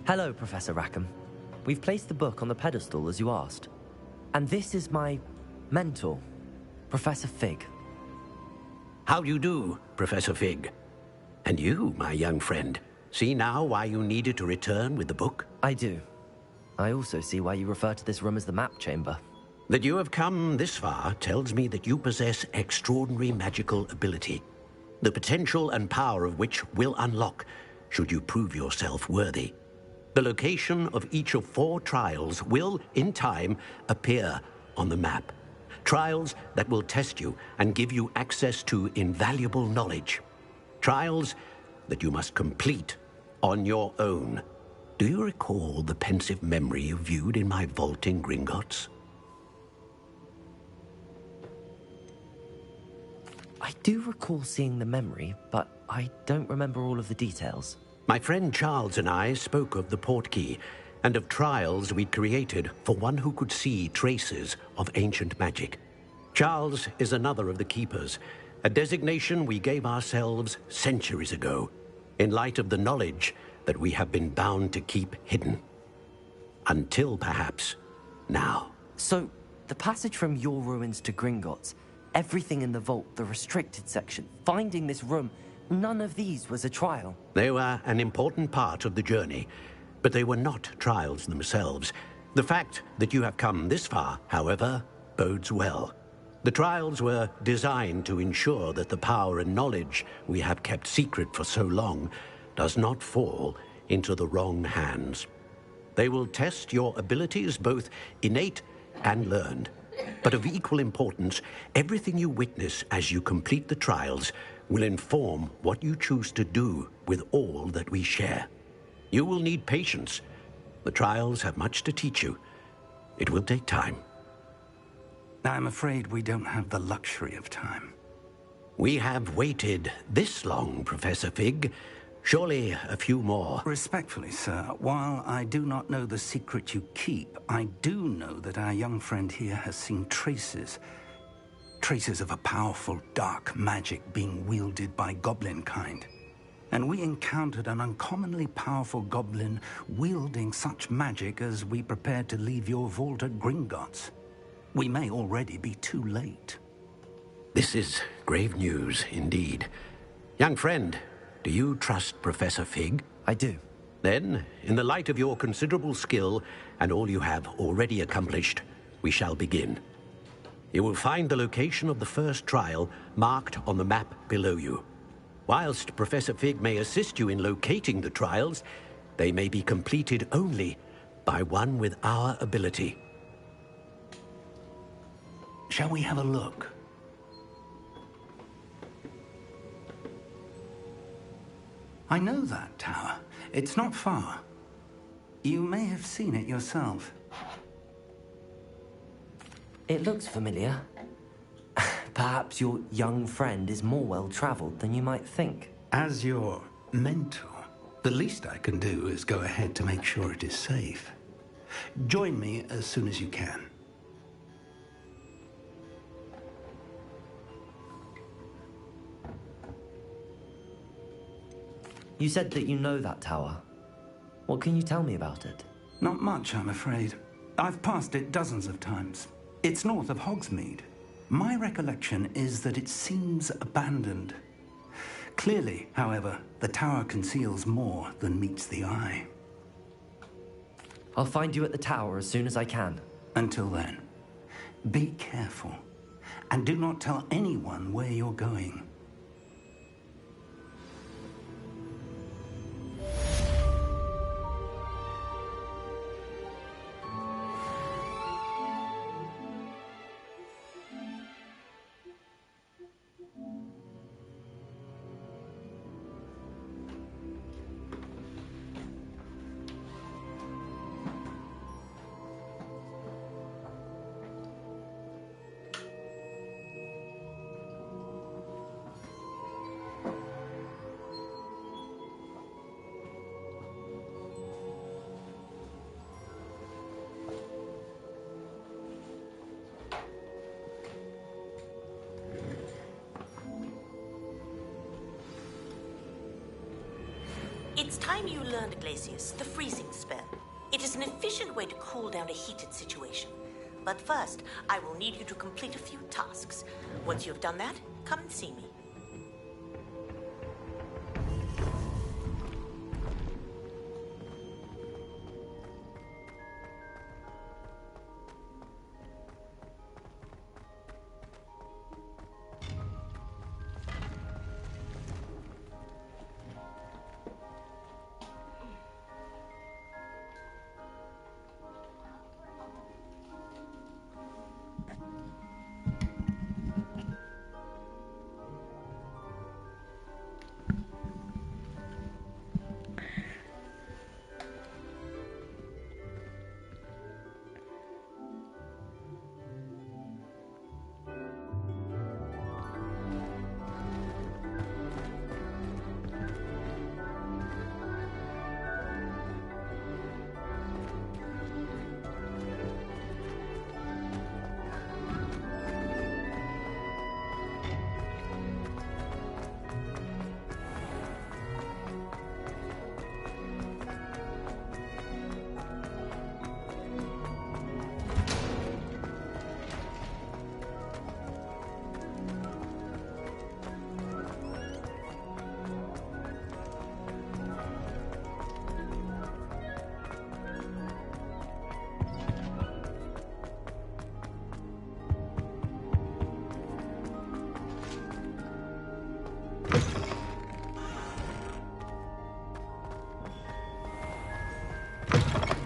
Hello, Professor Rackham. We've placed the book on the pedestal as you asked. And this is my mentor, Professor Fig. How do you do, Professor Fig? And you, my young friend, see now why you needed to return with the book? I do. I also see why you refer to this room as the map chamber. That you have come this far tells me that you possess extraordinary magical ability, the potential and power of which will unlock should you prove yourself worthy. The location of each of 4 trials will, in time, appear on the map. Trials that will test you and give you access to invaluable knowledge. Trials that you must complete on your own. Do you recall the pensive memory you viewed in my vault in Gringotts? I do recall seeing the memory, but I don't remember all of the details. My friend Charles and I spoke of the portkey and of trials we'd created for one who could see traces of ancient magic. Charles is another of the keepers, a designation we gave ourselves centuries ago, in light of the knowledge that we have been bound to keep hidden. Until, perhaps, now. So, the passage from your ruins to Gringotts, everything in the vault, the restricted section, finding this room, none of these was a trial. They were an important part of the journey, but they were not trials themselves. The fact that you have come this far, however, bodes well. The trials were designed to ensure that the power and knowledge we have kept secret for so long does not fall into the wrong hands. They will test your abilities, both innate and learned. But of equal importance, everything you witness as you complete the trials will inform what you choose to do with all that we share. You will need patience. The trials have much to teach you. It will take time. I'm afraid we don't have the luxury of time. We have waited this long, Professor Fig. Surely a few more. Respectfully, sir, while I do not know the secret you keep, I do know that our young friend here has seen traces of a powerful dark magic being wielded by goblin kind. And we encountered an uncommonly powerful goblin wielding such magic as we prepared to leave your vault at Gringotts. We may already be too late. This is grave news indeed. Young friend, do you trust Professor Fig? I do. Then, in the light of your considerable skill and all you have already accomplished, we shall begin. You will find the location of the first trial marked on the map below you. Whilst Professor Fig may assist you in locating the trials, they may be completed only by one with our ability. Shall we have a look? I know that tower. It's not far. You may have seen it yourself. It looks familiar. Perhaps your young friend is more well-traveled than you might think. As your mentor, the least I can do is go ahead to make sure it is safe. Join me as soon as you can. You said that you know that tower. What can you tell me about it? Not much, I'm afraid. I've passed it dozens of times. It's north of Hogsmeade. My recollection is that it seems abandoned. Clearly, however, the tower conceals more than meets the eye. I'll find you at the tower as soon as I can. Until then, be careful, and do not tell anyone where you're going. It's time you learned, Glacius, the freezing spell. It is an efficient way to cool down a heated situation. But first, I will need you to complete a few tasks. Once you have done that, come and see me.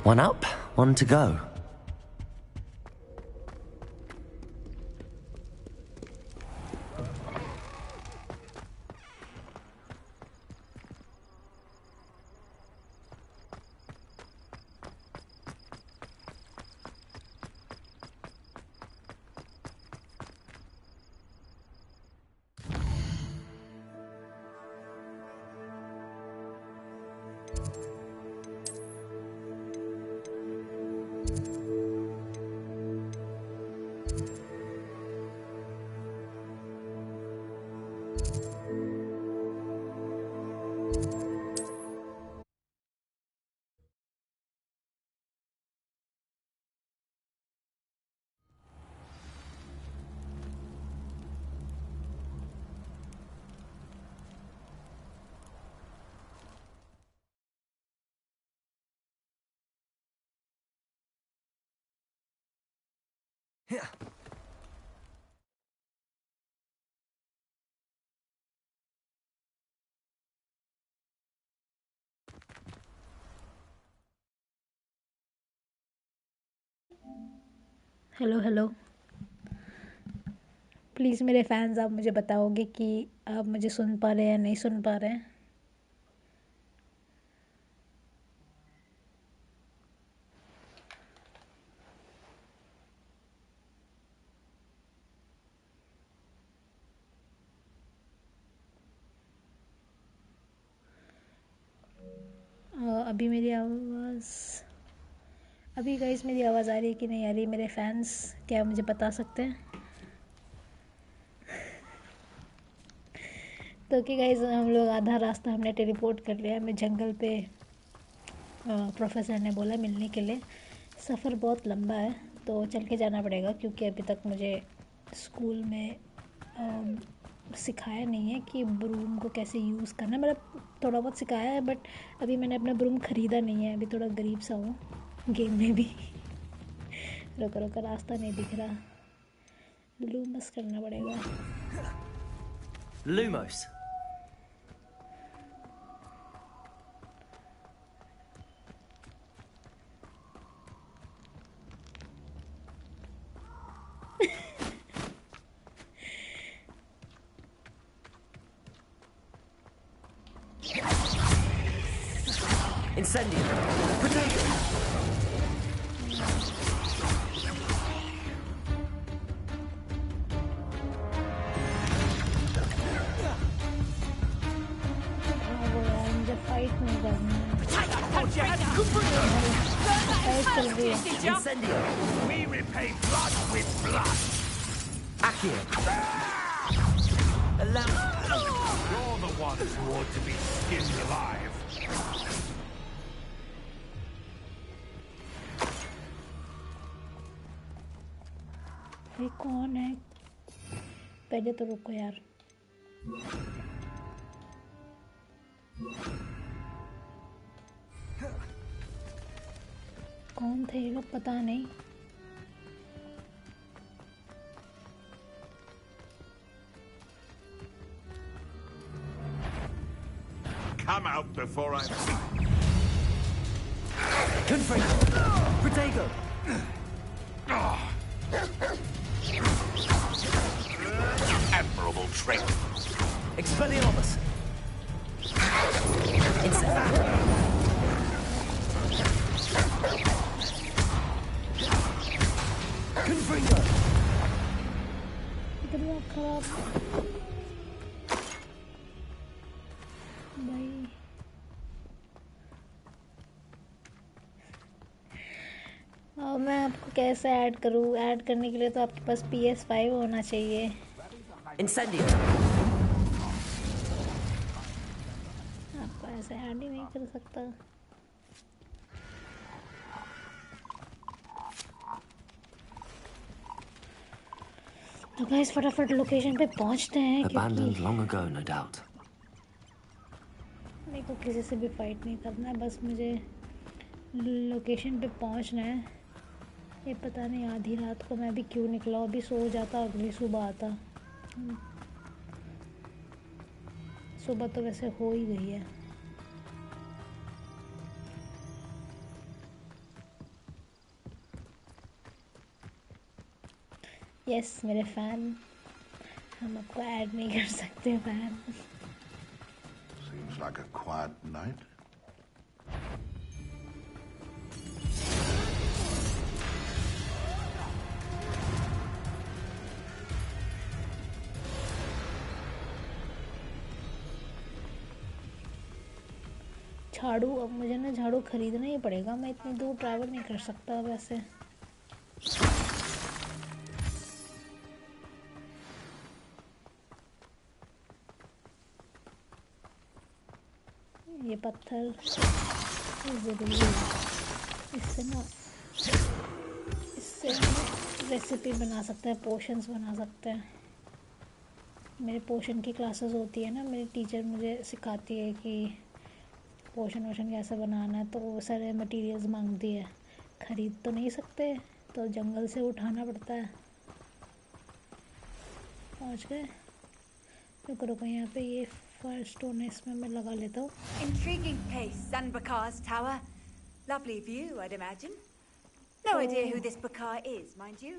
One up, one to go. Hello hello please मेरे fans आप मुझे बताओगे कि आप मुझे सुन पा रहे हैं या नहीं सुन पा रहे हैं। अभी मेरी आवाज़ अभी गाइस मेरी आवाज़ आ रही है कि नहीं आ रही, मेरे फैंस क्या मुझे बता सकते हैं? तो कि गाइस हम लोग आधा रास्ता हमने टेलीपोर्ट कर लिया। हमें जंगल पे प्रोफेसर ने बोला मिलने के लिए। सफ़र बहुत लंबा है तो चल के जाना पड़ेगा, क्योंकि अभी तक मुझे स्कूल में सिखाया नहीं है कि ब्रूम को कैसे यूज़ करना है। मतलब थोड़ा बहुत सिखाया है बट अभी मैंने अपना ब्रूम ख़रीदा नहीं है, अभी थोड़ा गरीब सा हूँ गेम में भी। रोका रोका रास्ता नहीं दिख रहा, लूमस करना पड़ेगा। Lumos. Incendio. Potato. मुझे फाइट नहीं करनी है। फाइट चल रही है। Incendio. We repay blood with blood. Accio. You're the ones who ought to be skinned alive. ये कौन है? पहले तो रुको यार। कौन थे ये लोग पता नहीं। Come out before I... Confringo! Protego! Admirable trick. Expelliarmus! Incendio! Confringo! इतना खराब भाई। अब मैं आपको कैसे ऐड करूँ? ऐड करने के लिए तो आपके पास PS5 होना चाहिए। Incendio! आपको ऐसे ऐड ही नहीं कर सकता। तो गाइस फटाफट लोकेशन पे पहुंचते हैं Abandoned क्योंकि long ago, no doubt. मेरे को किसी से भी फाइट नहीं करना है, बस मुझे लोकेशन पे पहुंचना है। ये पता नहीं आधी रात को मैं भी क्यों निकला, अभी सो जाता अगली सुबह आता। सुबह तो वैसे हो ही गई है। यस मेरे फैन, हम आपको ऐड नहीं कर सकते fan. Seems like a quiet night. झाड़ू, अब मुझे ना झाड़ू खरीदना ही पड़ेगा, मैं इतनी दूर ट्रैवल नहीं कर सकता वैसे। ये पत्थर ज़रूरी है, इससे ना रेसिपी बना सकते हैं, पोशंस बना सकते हैं। मेरे पोशन की क्लासेस होती है ना, मेरी टीचर मुझे सिखाती है कि पोशन वोशन कैसे बनाना है, तो वो सारे मटेरियल्स मांगती है। ख़रीद तो नहीं सकते, तो जंगल से उठाना पड़ता है। पहुँच गए। रुको रुको, यहाँ पे ये फायर स्टोन है, इसमें मैं लगा लेता हूँ। Intriguing place, Zanbakar's tower. Lovely view, I'd imagine. No idea who this Bakar is, mind you.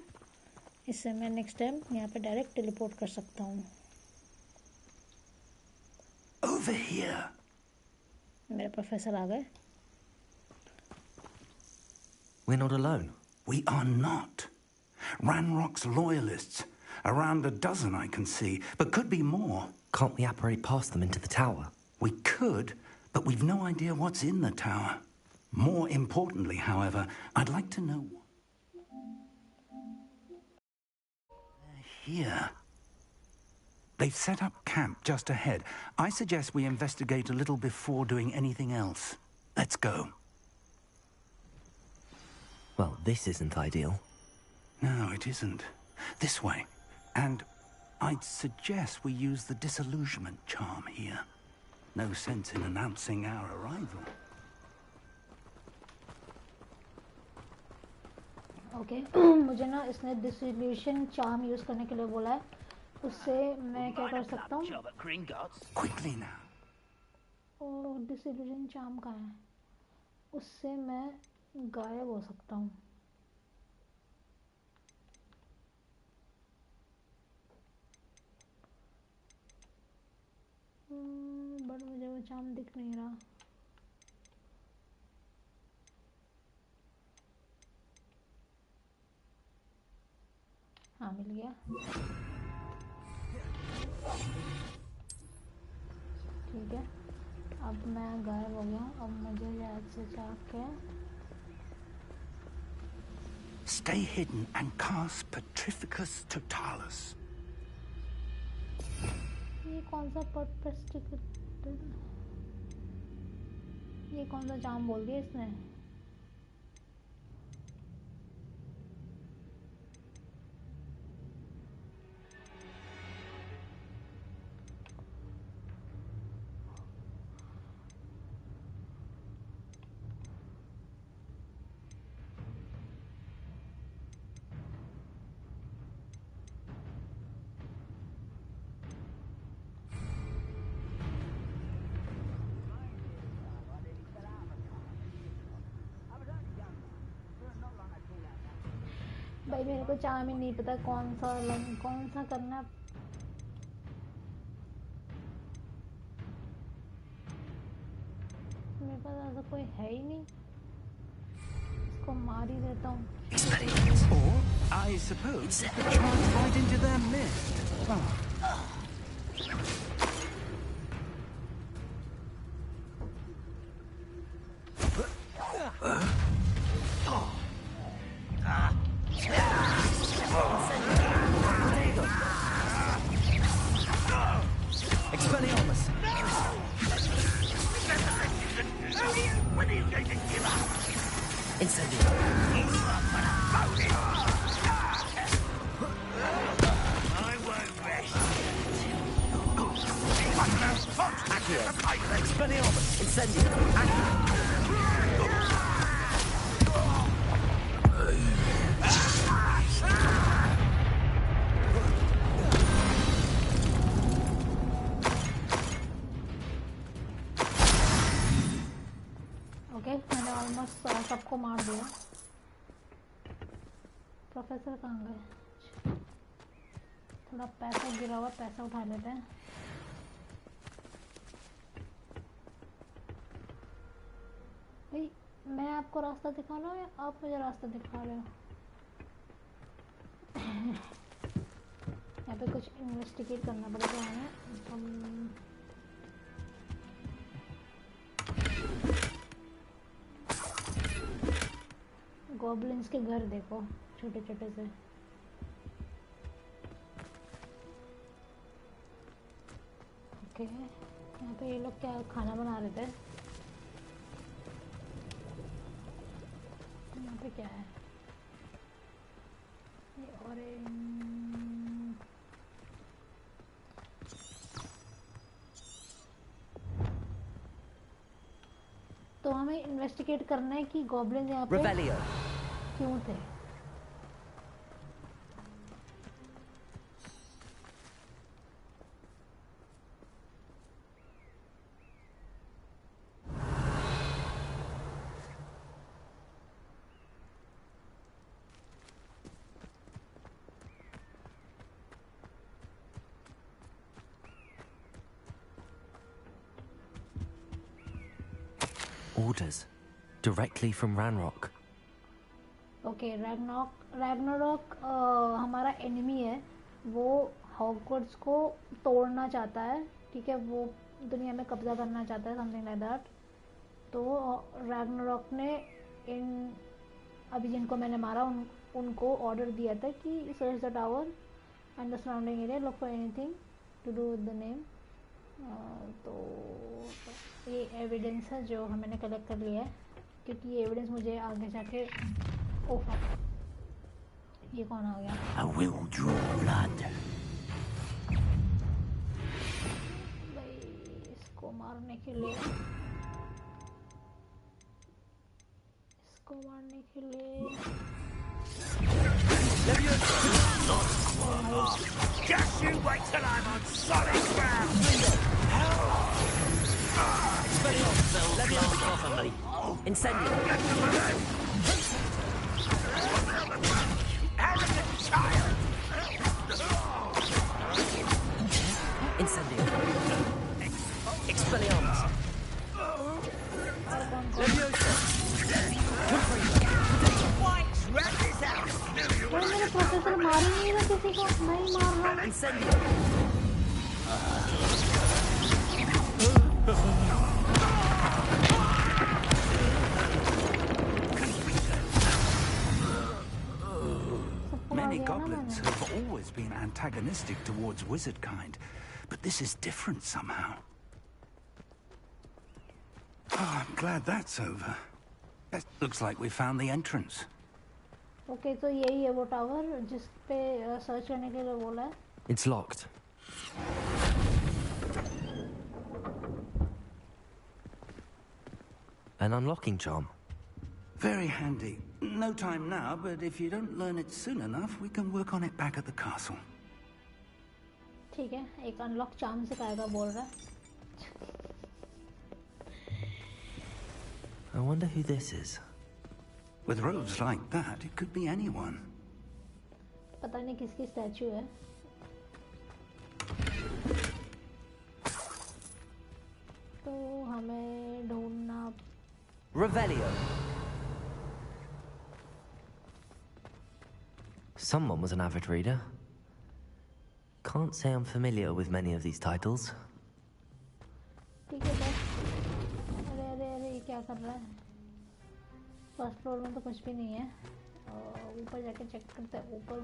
इससे मैं नेक्स्ट टाइम यहाँ पे डायरेक्ट टेलीपोर्ट कर सकता हूँ। Over here. मेरे प्रोफेसर आ गए। We're not alone. We are not. Ranrock's loyalists. Around a dozen I can see, but could be more. Can't we apparate past them into the tower? We could, but we've no idea what's in the tower. More importantly, however, I'd like to know... They're here. They've set up camp just ahead. I suggest we investigate a little before doing anything else. Let's go. Well, this isn't ideal. No, it isn't. This way. And I'd suggest we use the disillusionment charm here. No sense in announcing our arrival. Okay मुझे ना इसने डिसल्यूशन charm use करने के लिए बोला है, उससे मैं क्या कर सकता हूँ? Quickly now. ओ डिसल्यूशन चार्म कहाँ है? उससे मैं गायब हो सकता हूँ। बट मुझे वो चार्म दिख नहीं रहा। हाँ मिल गया। ठीक है, अब मैं गायब हो गया हूँ। अब मुझे याद से जाके Stay hidden and cast Petrificus Totalis. ये कौन सा ये कौन सा जाम बोल दिया इसने? भाई मेरे को चाम ही नहीं पता कौन सा करना। मेरे पास ऐसा कोई है ही नहीं, इसको मार ही देता हूँ। Or, I suppose, charge right into their midst. मैंने ऑलमोस्ट सबको मार दिया। प्रोफेसर कहाँ गए? थोड़ा पैसा गिरा हुआ, पैसा उठा लेते हैं। भाई मैं आपको रास्ता दिखा रहा हूँ या आप मुझे रास्ता दिखा रहे हो? यहाँ पे कुछ इन्वेस्टिगेट करना पड़ेगा हमें। गॉब्लिन्स के घर देखो, छोटे छोटे से। ओके, यहाँ पे ये लोग क्या खाना बना रहे थे? यहाँ पे क्या है? ये ऑरेंज। तो हमें इन्वेस्टिगेट करना है कि गॉब्लिन यहाँ पे क्यों थे। Orders directly from Ranrock. Okay, Ragnarok हमारा एनिमी है। वो हॉगवर्ट्स को तोड़ना चाहता है, ठीक है, वो दुनिया में कब्जा करना चाहता है, समथिंग लाइक दैट। तो रैग्नारॉक ने अभी जिनको मैंने मारा उनको ऑर्डर दिया था कि search the tower and the surrounding area, look for anything to do with the name. तो ये एविडेंस है जो मैंने कलेक्ट कर लिया है, क्योंकि ये एविडेंस मुझे आगे जाके ये कौन आ गया? I will draw blood. भाई इसको मारने के लिए Just you wait till I'm on solid ground. Incendio. Incendio. Expelliarmus. Leviosa. मेरे प्रोफेसर मार ही नहीं रहा किसी को, नहीं मार रहा। Incendio. Many goblins have always been antagonistic towards wizard kind, but this is different somehow. Oh, I'm glad that's over. It looks like we found the entrance. Okay, तो यही है वो टावर जिस पे सर्च करने के लिए बोला है. It's locked. An unlocking charm. Very handy. No time now, but if you don't learn it soon enough, we can work on it back at the castle. ठीक है, एक अनलॉक चार्म सिखाएगा बोल रहा है. I wonder who this is. With robes like that, it could be anyone. पता नहीं किसकी स्टैचू है. तो हमें ढूंढना. Revelio. Someone was an avid reader. Can't say I'm familiar with many of these titles. ठीक है बस. अरे अरे अरे ये क्या कर रहा है? फर्स्ट फ्लोर में तो कुछ भी नहीं है. ऊपर जाके चेक करते हैं. ऊपर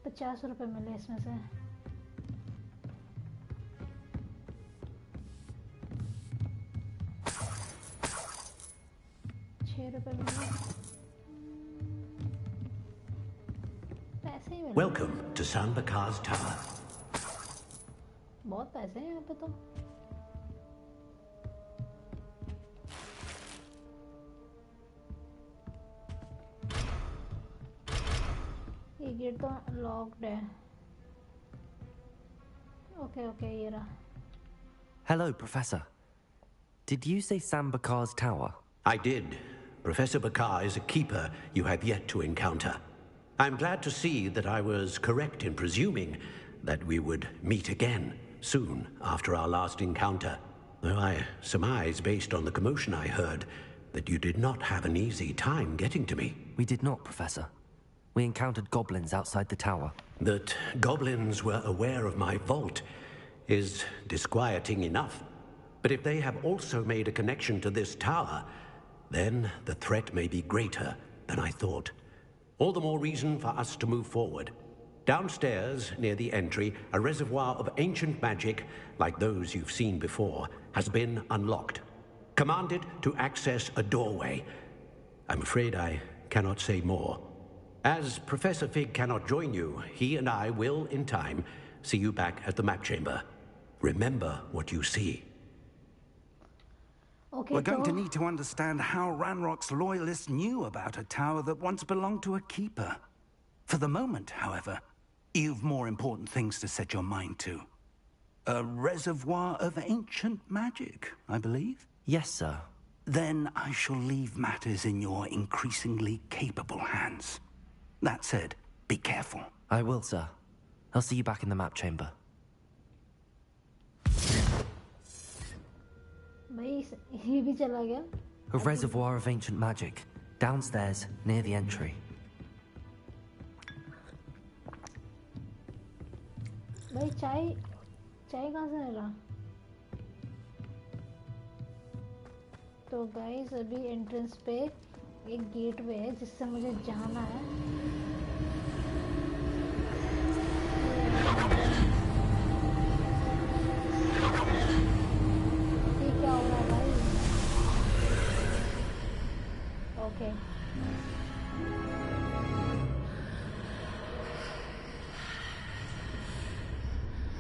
50 रुपए मिले इसमें से. Welcome to Sanbakar's Tower. बहुत पैसे हैं यहाँ पे तो. ये गेट तो लॉक्ड है. ओके ये रहा. Hello, Professor. Did you say Sambakar's tower? I did. Professor Bakar is a keeper you have yet to encounter. I'm glad to see that I was correct in presuming that we would meet again soon after our last encounter. Though I surmise, based on the commotion I heard, that you did not have an easy time getting to me. We did not, Professor. We encountered goblins outside the tower. That goblins were aware of my vault is disquieting enough. But if they have also made a connection to this tower, then the threat may be greater than I thought. All the more reason for us to move forward. Downstairs, near the entry, a reservoir of ancient magic, like those you've seen before, has been unlocked. Commanded to access a doorway. I'm afraid I cannot say more. As Professor Fig cannot join you, he and I will, in time, see you back at the map chamber. Remember what you see. Okay, We're going to need to understand how Ranrock's loyalists knew about a tower that once belonged to a keeper. For the moment, however, you've more important things to set your mind to. A reservoir of ancient magic, I believe? Yes, sir. Then I shall leave matters in your increasingly capable hands. That said, be careful. I will, sir. I'll see you back in the map chamber. ये भी चला गया. A reservoir of ancient magic, downstairs, near the entry. भाई चाय कहाँ से मिला? तो गाइस अभी एंट्रेंस पे एक गेटवे है जिससे मुझे जाना है. ये क्या हो रहा है भाई? ओके.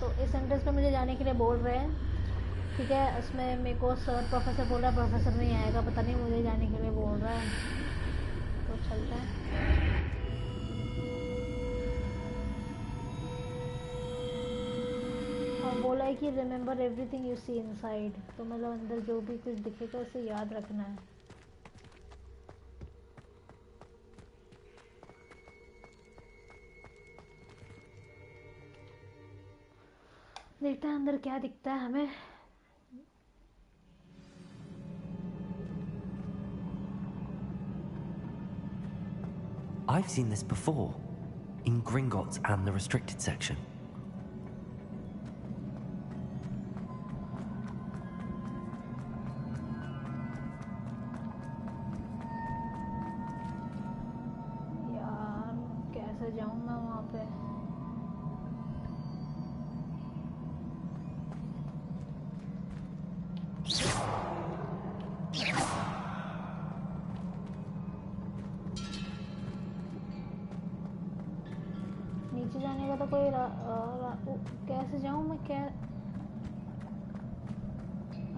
तो इस एंट्रेंस पे मुझे जाने के लिए बोल रहे हैं. ठीक है, इसमें मेरे को सर प्रोफेसर बोल रहा है. प्रोफेसर नहीं आएगा, पता नहीं, मुझे जाने के लिए बोल रहा है. तो चलते हैं. और बोला है कि remember everything you see inside. तो मतलब अंदर जो भी कुछ दिखेगा उसे याद रखना है. देखते हैं अंदर क्या दिखता है हमें. I've seen this before, in Gringotts and the restricted section. यार कैसे जाऊं मैं वहाँ पे? कैसे जाऊँ मैं? क्या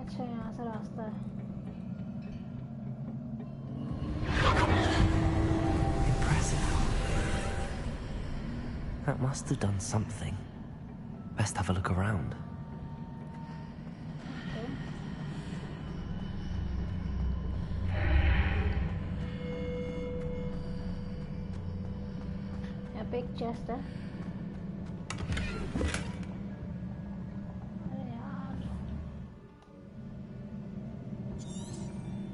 अच्छा यहाँ से रास्ता है. Impressive. That must have done something. Best have a look around. Okay. यहाँ पे एक चेस्ट है. अरे यार.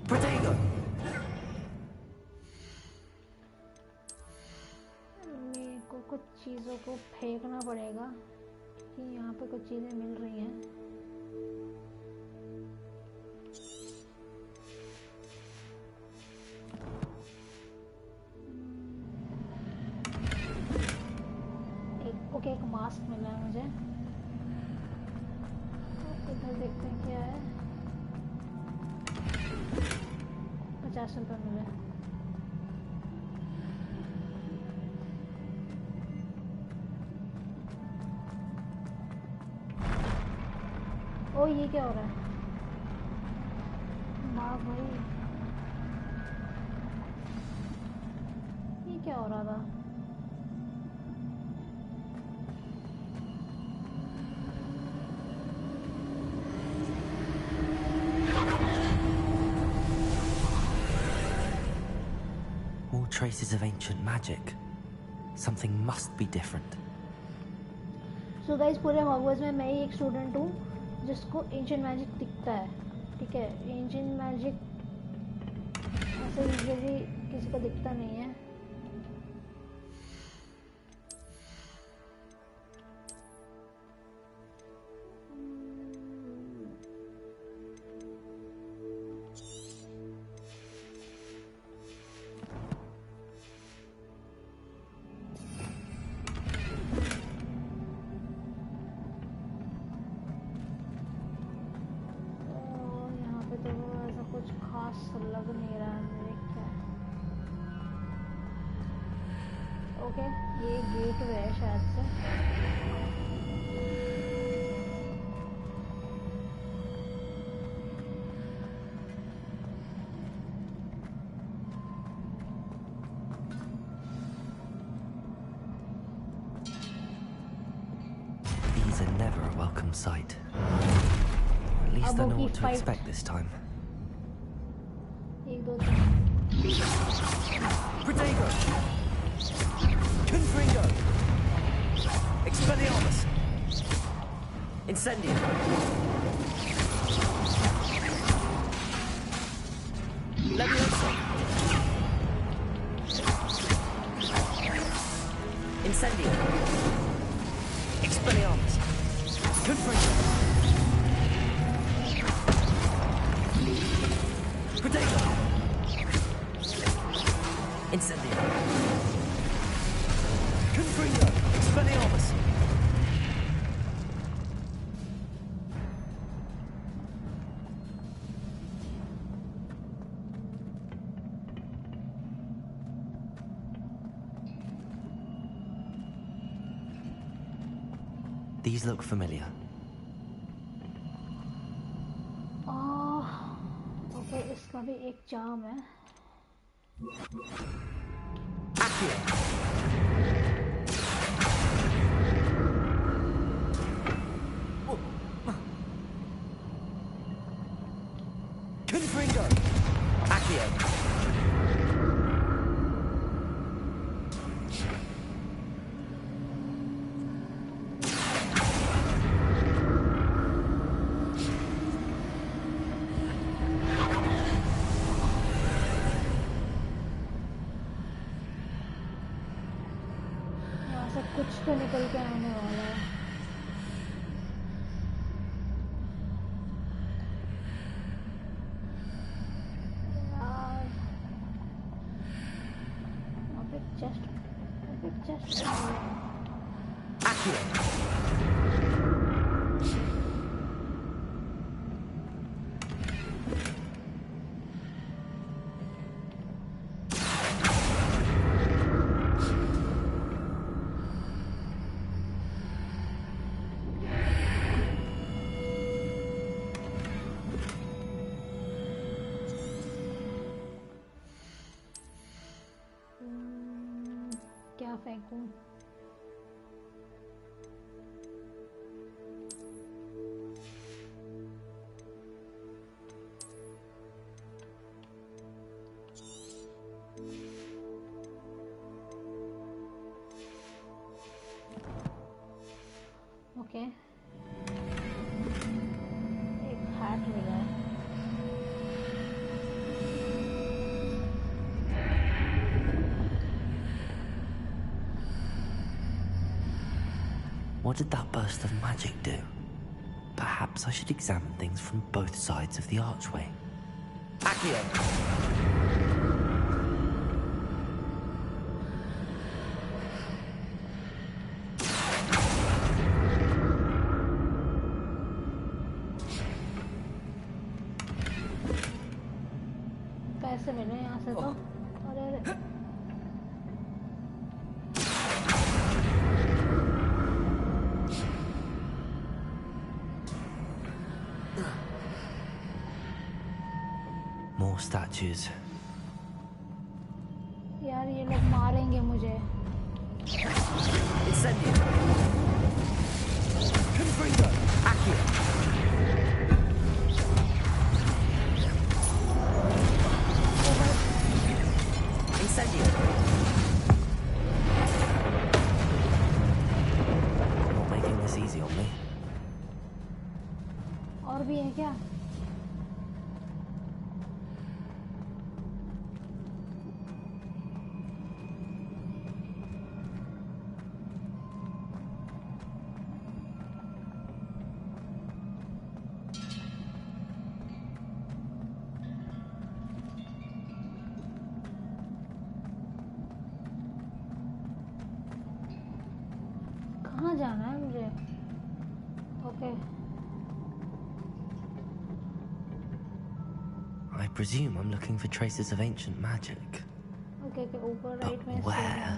Protego! मेरे को कुछ चीज़ों को फेंकना पड़ेगा कि यहाँ पे कुछ चीज़ें मिल रही हैं. एक मास्क मिला है मुझे. इधर देखते हैं क्या है. 50 रुपये मिले. ओ ये क्या हो रहा है? वाह भाई, ये क्या हो रहा था? More traces of ancient magic. Something must be different. So guys, पूरे हॉगवर्ट्स में मैं ही एक स्टूडेंट हूँ जिसको एंशिएंट मैजिक दिखता है. ठीक है, एंशिएंट मैजिक ऐसे यूजुअली किसी को दिखता नहीं है. कुछ खास लग नहीं रहा है मेरे. क्या ओके, ये गेट वे है शायद से. These are never a welcome sight. At least I know what to expect this time. Protego! Confringo! Expelliarmus! Incendio! Leviosa! Incendio! Expelliarmus! Confringo! Protego! Incendio! Confringo! Expelliarmus! These look familiar. Okay, इसका भी एक charm है. Accio! Confringo! Accio! कुछ तो निकल के आने वाला है. यार, अब एक चेस्ट. Accio! क्या फेंकूं? ओके, एक हैट मिला है। What did that burst of magic do? Perhaps I should examine things from both sides of the archway. Accio! पैसे मिले यहाँ से तो। अरे अरे More statues. यार ये लोग मारेंगे मुझे। Incendio! Confringo! Accio! Incendio! Not making this easy on me. और भी है क्या? कहाँ जाना है मुझे? Okay I presume I'm looking for traces of ancient magic. Okay okay, ऊपर But राइट में where? सीढ़ी है।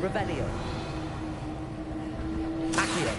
Revelio! Accio!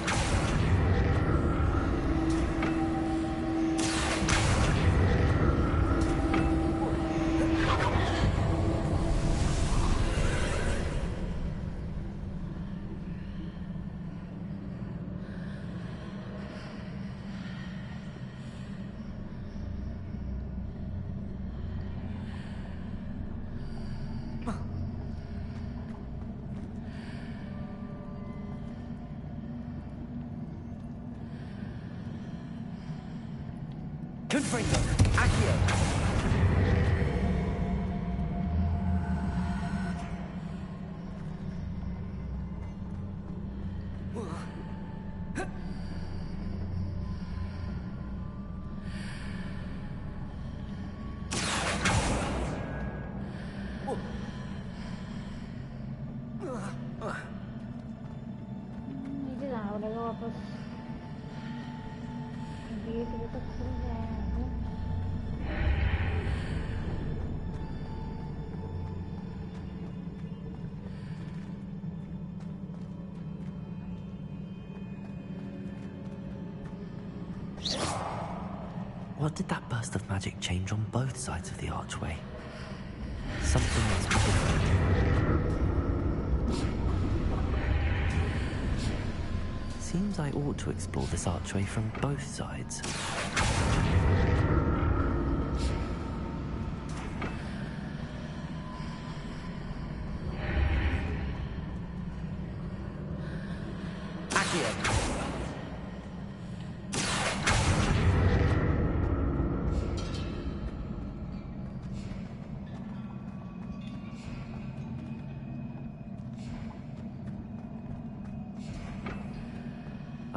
Confringo! Accio! नीचे जाना पड़ेगा वापस। गेट अभी तक खुल गया है। What did that burst of magic change on both sides of the archway? Something must be different. Seems I ought to explore this archway from both sides. Accio!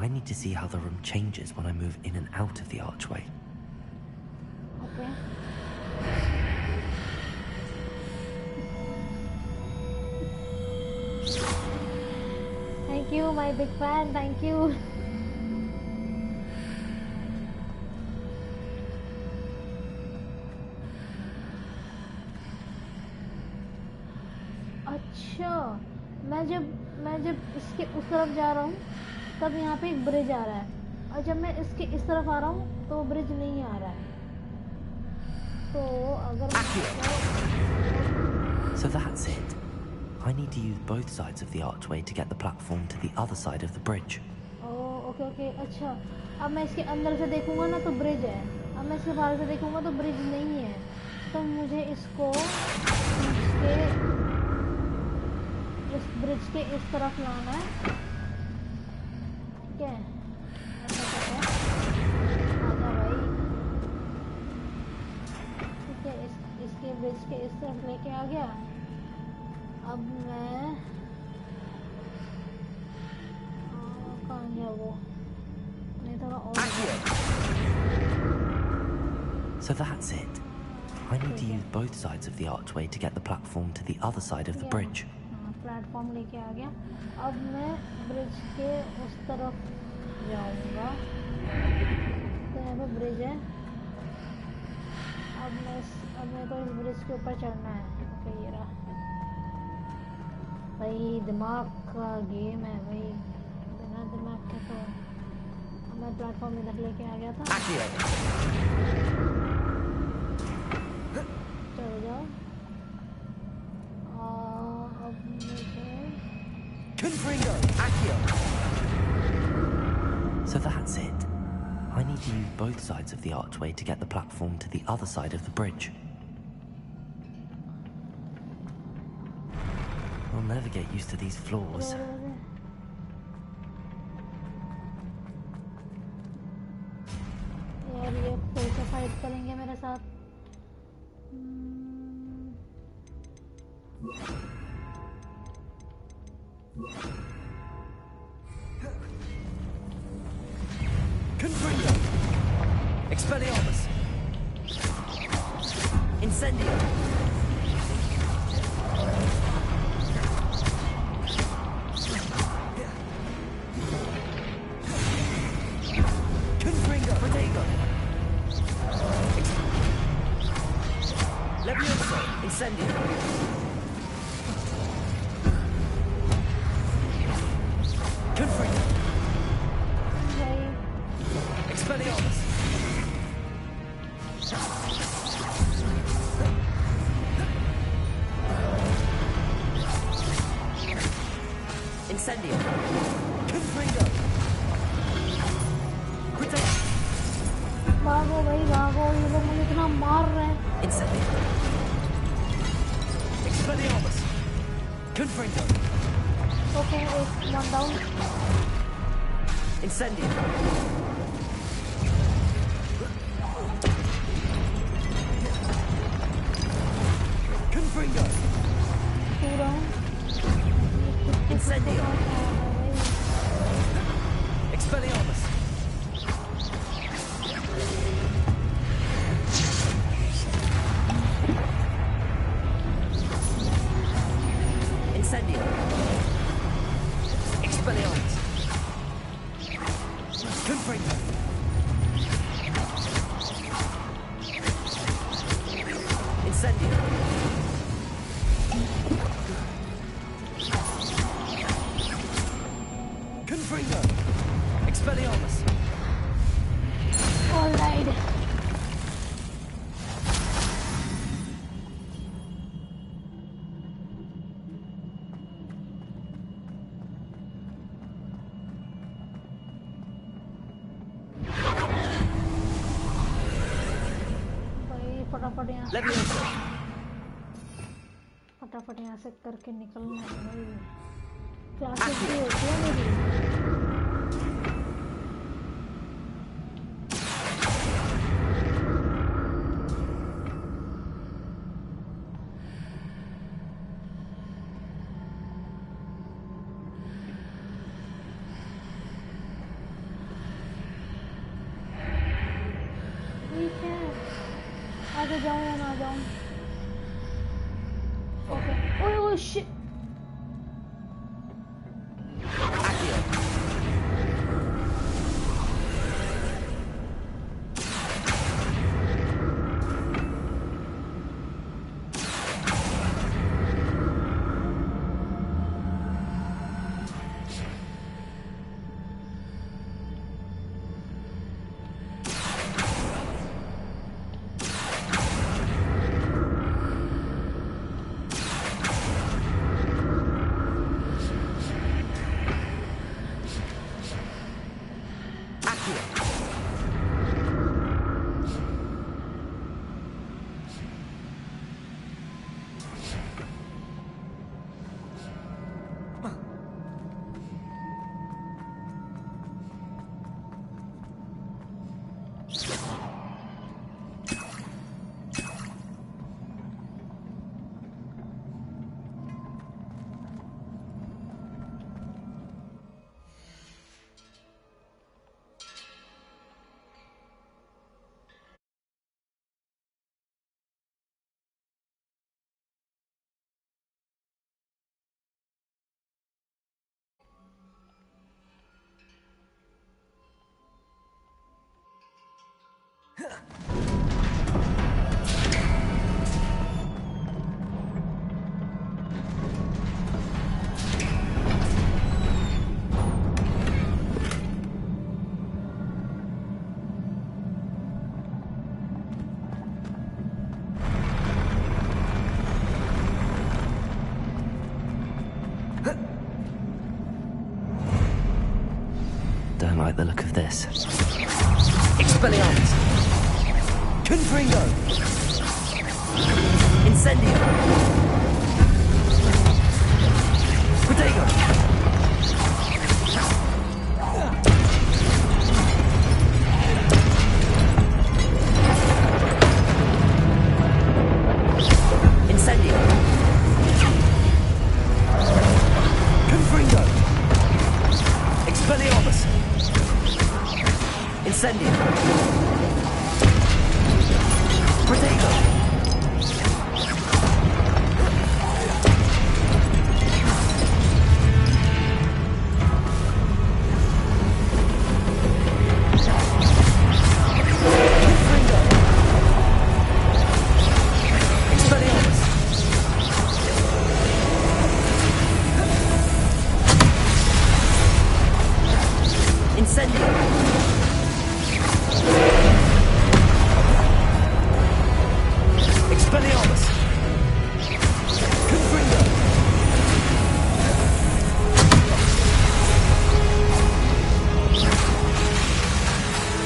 I need to see how the room changes when I move in and out of the archway. Okay thank you my big fan, thank you. अच्छा, मैं जब इसके उस तरफ जा रहा हूँ तब यहाँ पे एक ब्रिज आ रहा है। और जब मैं इसके इस तरफ आ रहा हूँ तो ब्रिज नहीं आ रहा है, तो अगर So that's it. I need to use both sides of the archway to get the platform to the other side of the bridge. Okay okay, अच्छा। अब मैं इसके अंदर से देखूंगा ना तो ब्रिज है, अब मैं इसके बाहर से देखूंगा तो ब्रिज नहीं है, तो मुझे इसको इसके इस ब्रिज के इस तरफ लाना है, ठीक है? आजा भाई, ठीक है। इसके ब्रिज के इस तरफ लेके आ गया। अब मैं कहाँ गया वो? नहीं, थोड़ा और। So that's it. I need to use both sides of the archway to get the platform to the other side of the bridge. Platform लेके आ गया। अब मैं ब्रिज के उस तरफ जाऊंगा, तो यहाँ पे ब्रिज है। अब मेरे को इस ब्रिज के ऊपर चढ़ना है। ओके, ये रहा भाई, दिमाग का गेम है भाई, बिना दिमाग के तो। अब मैं प्लेटफॉर्म इधर लेके आ गया था। चल जाओ। अब मुझे So that's it. I need to use both sides of the archway to get the platform to the other side of the bridge. I'll never get used to these floors. यार, ये फिर से फाइट करेंगे मेरे साथ। Confringo! Expelliarmus! Incendio! Confringo! Protego! Levioso! Incendio! Confringo! Expelliarmus! Incendio! Confringo! Protego! भागो भाई भागो, ये लोग मुझे इतना मार रहे हैं। Incendio! Expelliarmus! Confringo! Okay, one down. Incendio! Confringo! Two down. Incendio! Expelliarmus! Incendio! Expelliarmus! Confringo! Incendio! Confringo! Expelliarmus! All right. भाई फटाफट यहाँ Levioso! फटाफट यहाँ से करके निकलना है भाई। क्लासेस भी होती है मेरी। ठीक है, आगे जाऊँ या ना जाऊँ? ओके। ओए ओए shit. Accio! Don't like the look of this. Expelliarmus! Confringo! Incendio! Protego! Incendio! Confringo! Expelliarmus! Incendio! Protego! Confringo! Expelliarmus! Incendio! Expelliarmus! Confringo!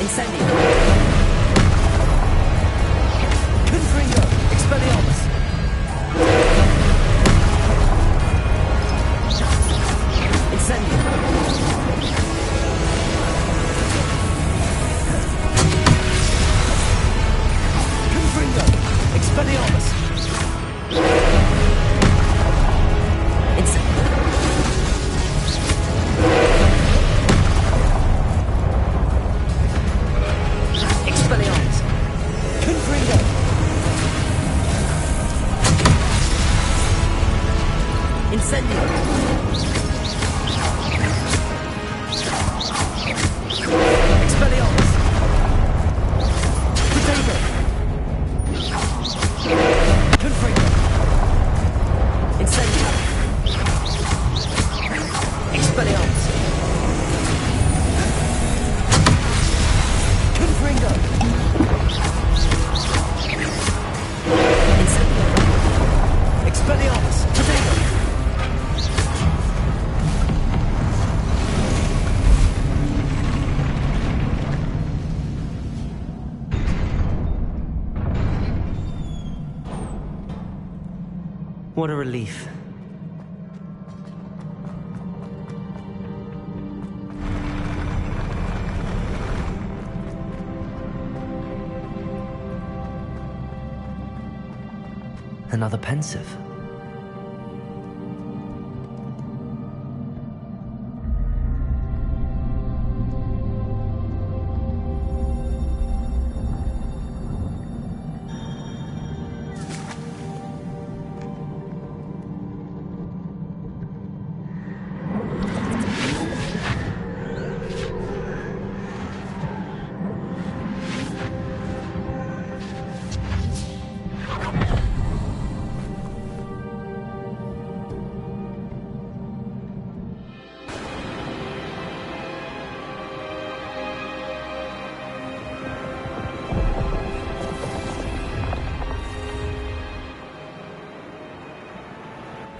Incendio! Confringo! Expelliarmus! Incendio! Confringo! Expelliarmus! Incendio! Expelliarmus! Confringo! Incendio! Expelliarmus! Protego! Confringo! Incendio! Expelliarmus! Confringo! Incendio! Expelliarmus! Protego! What a relief. Another pensive.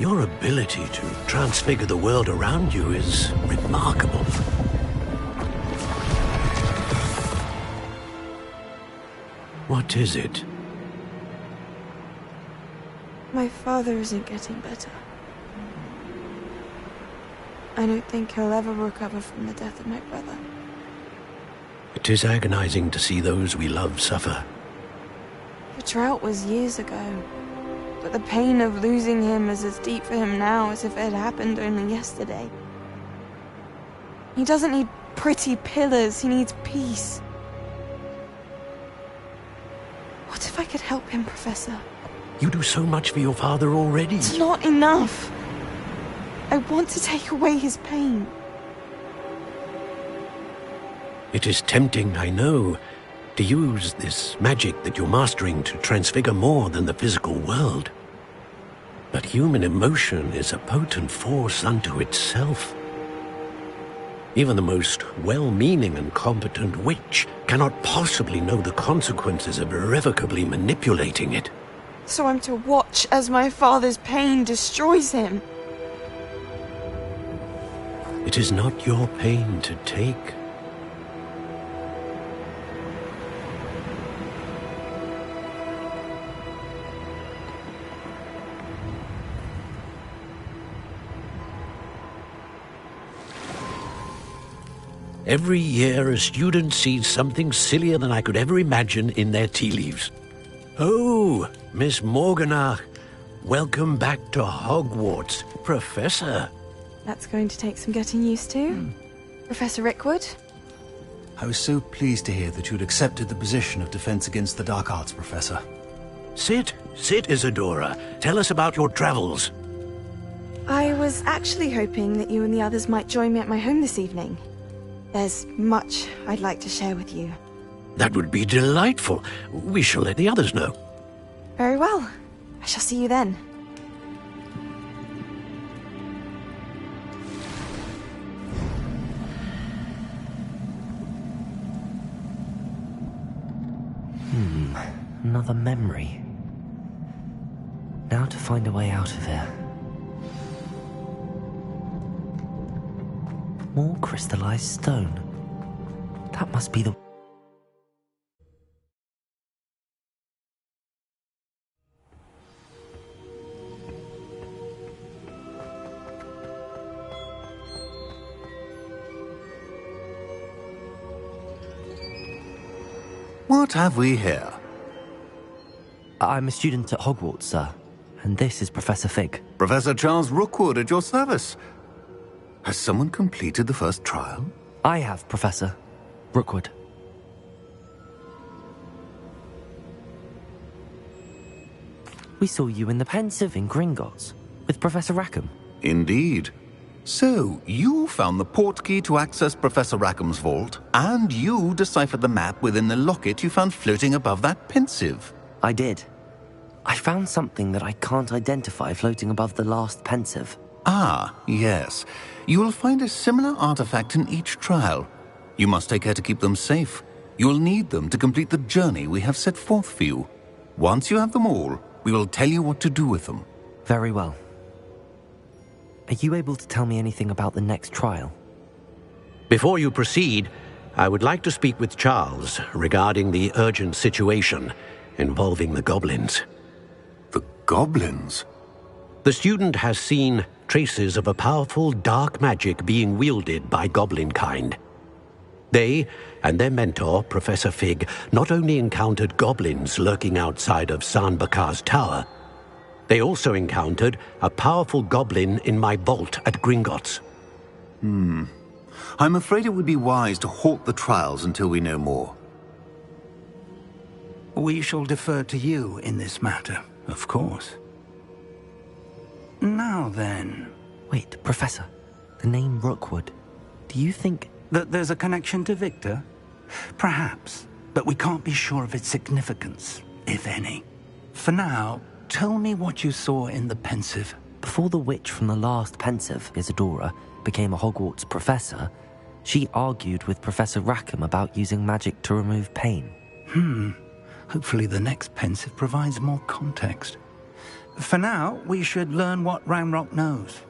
Your ability to transfigure the world around you is remarkable. What is it? My father isn't getting better. I don't think he'll ever recover from the death of my brother. It is agonizing to see those we love suffer. The drought was years ago, but the pain of losing him is as deep for him now as if it had happened only yesterday. He doesn't need pretty pillars, he needs peace. What if I could help him, Professor? You do so much for your father already. It's not enough. I want to take away his pain. It is tempting, I know, To use this magic that you're mastering to transfigure more than the physical world. But human emotion is a potent force unto itself. Even the most well-meaning and competent witch cannot possibly know the consequences of irrevocably manipulating it. So I'm to watch as my father's pain destroys him. It is not your pain to take. Every year, a student sees something sillier than I could ever imagine in their tea leaves. Oh, Miss Morganach, welcome back to Hogwarts, Professor. That's going to take some getting used to. Professor Rickwood? I was so pleased to hear that you'd accepted the position of Defense Against the Dark Arts, Professor. Sit, Isadora. Tell us about your travels. I was actually hoping that you and the others might join me at my home this evening. There's much I'd like to share with you. That would be delightful. We shall let the others know. Very well. I shall see you then. Another memory. Now to find a way out of here. More crystallized stone. That must be the... What have we here? I'm a student at Hogwarts, sir. And this is Professor Fig. Professor Charles Rookwood at your service. Has someone completed the first trial? I have, Professor Rookwood. We saw you in the Pensive in Gringotts with Professor Rackham. Indeed. So, you found the portkey to access Professor Rackham's vault, and you deciphered the map within the locket you found floating above that Pensive. I did. I found something that I can't identify floating above the last Pensive. Ah, yes. You will find a similar artifact in each trial. You must take care to keep them safe. You will need them to complete the journey we have set forth for you. Once you have them all, we will tell you what to do with them. Very well. Are you able to tell me anything about the next trial? Before you proceed, I would like to speak with Charles regarding the urgent situation involving the goblins. The goblins? The student has seen traces of a powerful dark magic being wielded by goblin kind. They and their mentor, Professor Fig, not only encountered goblins lurking outside of Sanbakar's tower, they also encountered a powerful goblin in my vault at Gringotts. I'm afraid it would be wise to halt the trials until we know more. We shall defer to you in this matter, of course. Now then... Wait, Professor. The name Rookwood. Do you think... that there's a connection to Victor? Perhaps, but we can't be sure of its significance, if any. For now, tell me what you saw in the Pensive. Before the witch from the last Pensive, Isadora, became a Hogwarts professor, she argued with Professor Rackham about using magic to remove pain. Hopefully the next Pensive provides more context. For now, we should learn what Ramrock knows.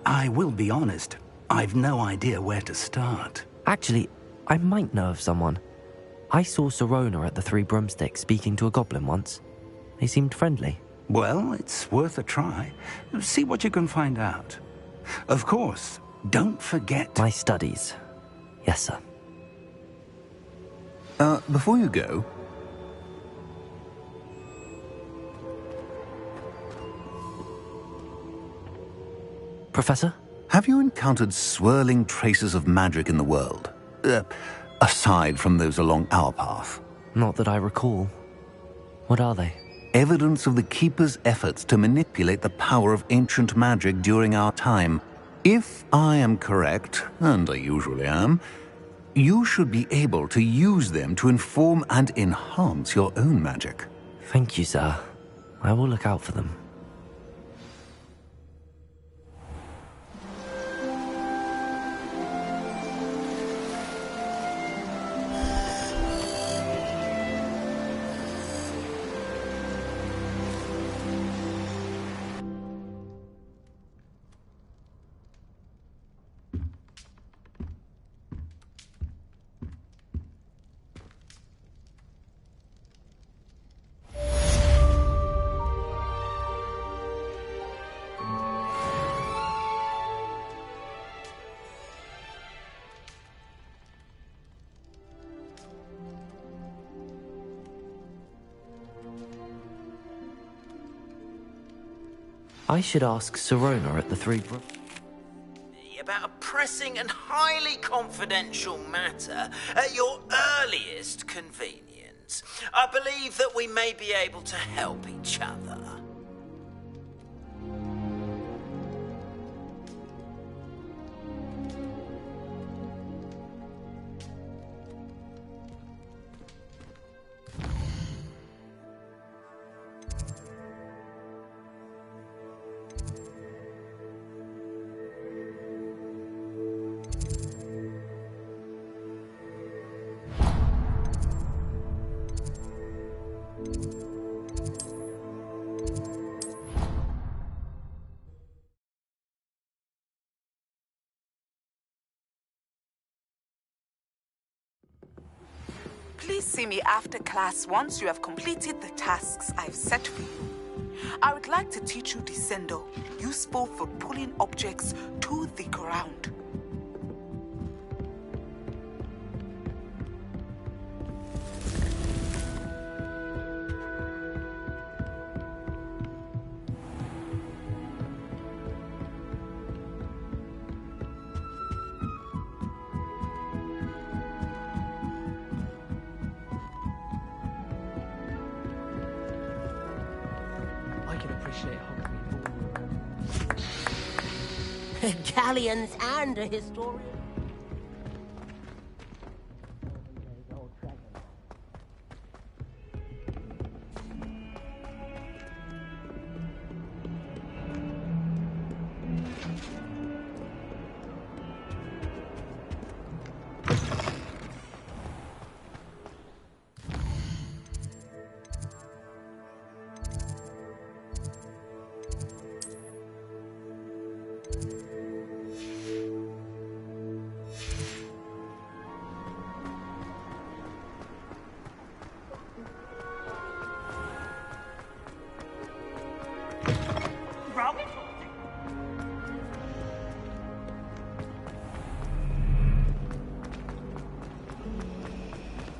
I will be honest, I've no idea where to start. Actually, I might know of someone. I saw Sirona at the Three Broomsticks speaking to a goblin once. They seemed friendly. Well, it's worth a try. See what you can find out. Of course, don't forget... My studies. Yes, sir. Before you go... Professor? Have you encountered swirling traces of magic in the world? Aside from those along our path? Not that I recall. What are they? Evidence of the Keeper's efforts to manipulate the power of ancient magic during our time. If I am correct, and I usually am, You should be able to use them to inform and enhance your own magic. Thank you, sir. I will look out for them. I should ask Sirona at the Three Brook. About a pressing and highly confidential matter at your earliest convenience. I believe that we may be able to help each other. Please see me after class once you have completed the tasks I've set for you. I would like to teach you Descendo, useful for pulling objects to the ground. Galleons and a historian.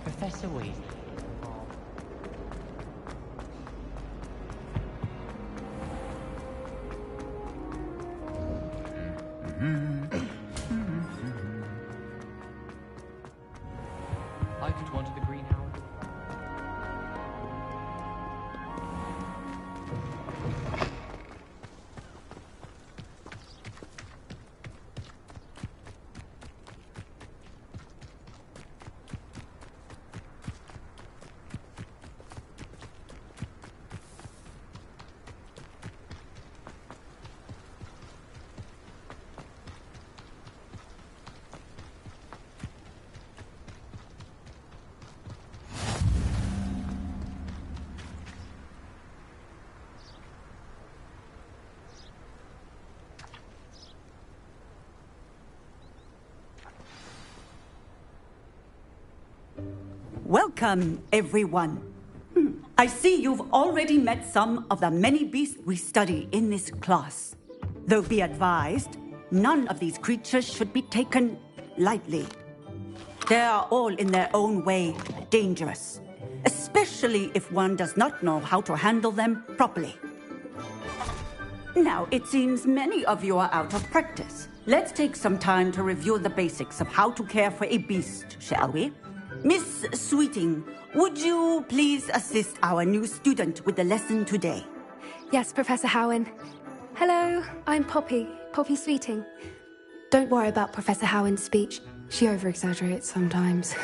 Professor Weasley. I could want the greenhouse. Welcome, everyone. I see you've already met some of the many beasts we study in this class. Though be advised, none of these creatures should be taken lightly. They are all in their own way dangerous, especially if one does not know how to handle them properly. Now, it seems many of you are out of practice. Let's take some time to review the basics of how to care for a beast, shall we? Miss Sweeting, would you please assist our new student with the lesson today? Yes, Professor Howen. Hello, I'm Poppy Sweeting. Don't worry about Professor Howen's speech. She over-exaggerates sometimes.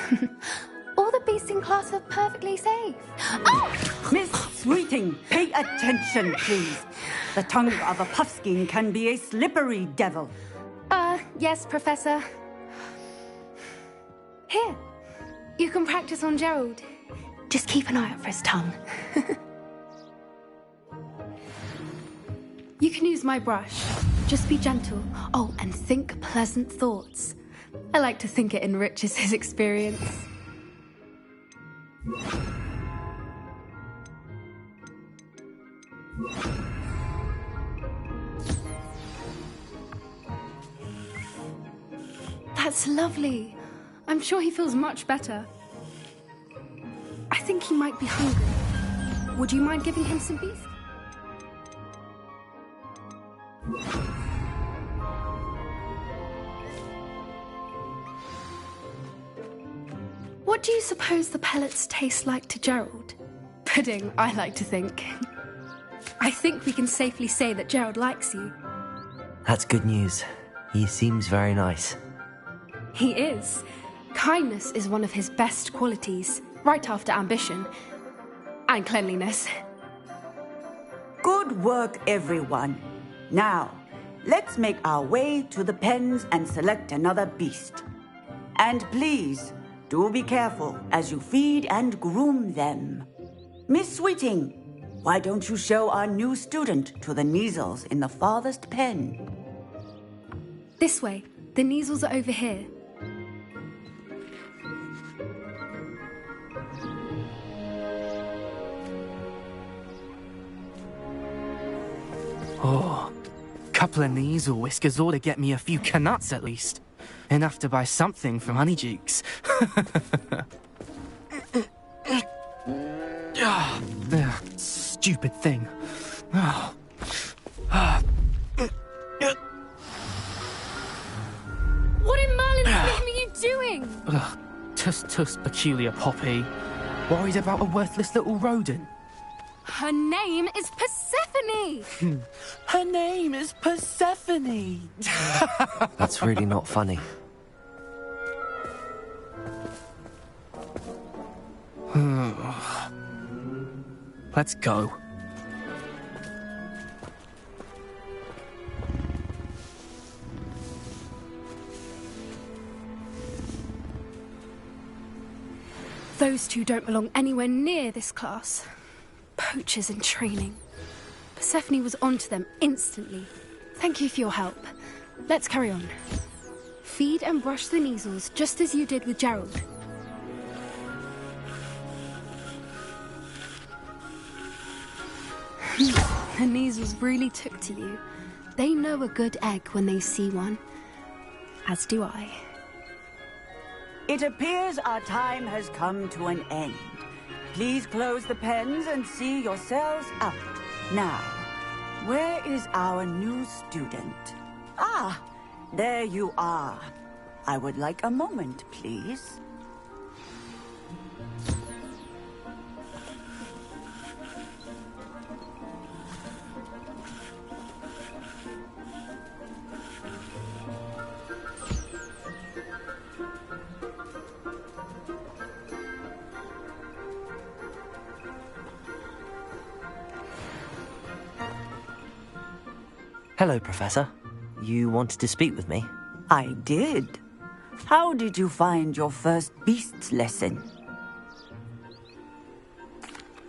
All the beasts in class are perfectly safe. Oh! Miss Sweeting, pay attention, please. The tongue of a puffskein can be a slippery devil. Yes, Professor. Here, you can practice on Gerald. Just keep an eye out for his tongue. You can use my brush. Just be gentle. Oh, and think pleasant thoughts. I like to think it enriches his experience. That's lovely. I'm sure he feels much better. I think he might be hungry. Would you mind giving him some beef? What do you suppose the pellets taste like to Gerald? Pudding, I like to think. I think we can safely say that Gerald likes you. That's good news. He seems very nice. He is. Kindness is one of his best qualities, right after ambition. And cleanliness. Good work, everyone. Now, let's make our way to the pens and select another beast. And please, do be careful as you feed and groom them. Miss Sweeting, why don't you show our new student to the Neasels in the farthest pen? This way. The Neasels are over here. Oh, couple of Neasel whiskers ought to get me a few canuts at least. Enough to buy something from Honeydukes. Stupid thing. What in Merlin's name are you doing? Tuss, peculiar poppy. Worried about a worthless little rodent. Her name is Persephone! Her name is Persephone! That's really not funny. Let's go. Those two don't belong anywhere near this class. Poachers in training. Persephone was onto them instantly. Thank you for your help. Let's carry on. Feed and brush the Neasels just as you did with Gerald. The Neasels really took to you. They know a good egg when they see one. As do I. It appears our time has come to an end. Please close the pens and see yourselves out. Now, where is our new student? Ah, there you are. I would like a moment, please. Hello, Professor. You wanted to speak with me? I did. How did you find your first beasts lesson?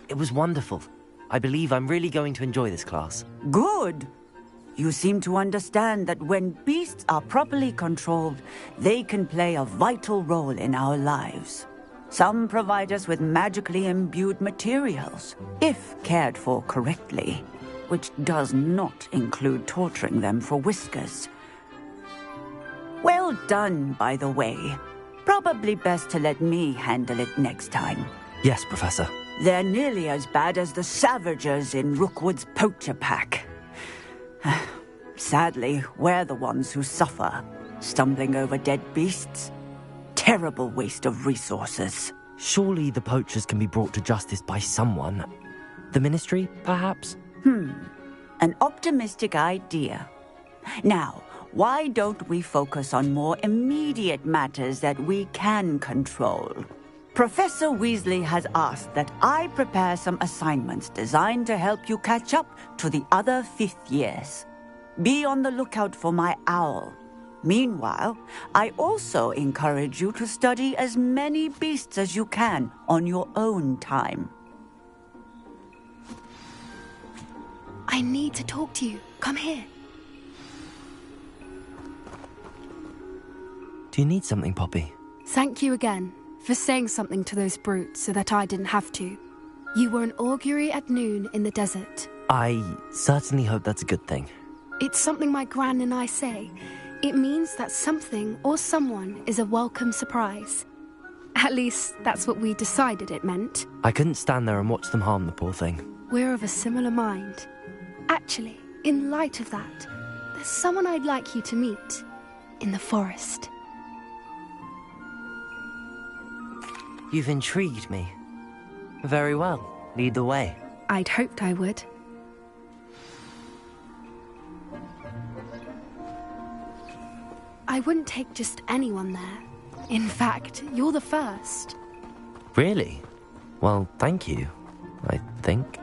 It was wonderful. I believe I'm really going to enjoy this class. Good. You seem to understand that when beasts are properly controlled, they can play a vital role in our lives. Some provide us with magically imbued materials, if cared for correctly, which does not include torturing them for whiskers. Well done, by the way. Probably best to let me handle it next time. Yes, Professor. They're nearly as bad as the Savagers in Rookwood's poacher pack. Sadly, we're the ones who suffer, stumbling over dead beasts. Terrible waste of resources. Surely the poachers can be brought to justice by someone. The Ministry, perhaps? An optimistic idea. Now, Why don't we focus on more immediate matters that we can control? Professor Weasley has asked that I prepare some assignments designed to help you catch up to the other fifth years. Be on the lookout for my owl. Meanwhile, I also encourage you to study as many beasts as you can on your own time. I need to talk to you. Come here. Do you need something, Poppy? Thank you again for saying something to those brutes so that I didn't have to. You were an augury at noon in the desert. I certainly hope that's a good thing. It's something my gran and I say. It means that something or someone is a welcome surprise. At least, that's what we decided it meant. I couldn't stand there and watch them harm the poor thing. We're of a similar mind. Actually, in light of that, there's someone I'd like you to meet in the forest. You've intrigued me. Very well. Lead the way. I'd hoped I would. I wouldn't take just anyone there. In fact, you're the first. Really? Well, thank you, I think.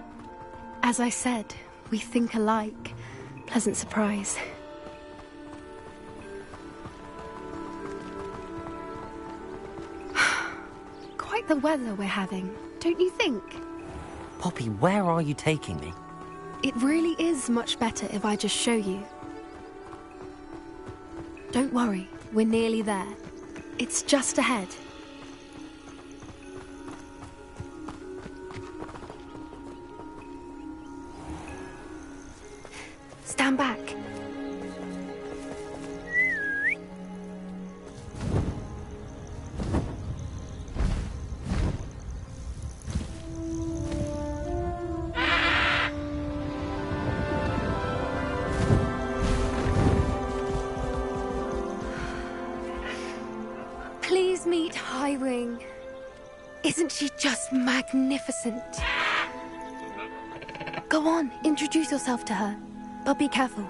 As I said, we think alike. Pleasant surprise. Quite the weather we're having, don't you think? Poppy, where are you taking me? It really is much better if I just show you. Don't worry, we're nearly there. It's just ahead. Stand back. Please meet Highwing. Isn't she just magnificent? Go on, introduce yourself to her. But be careful.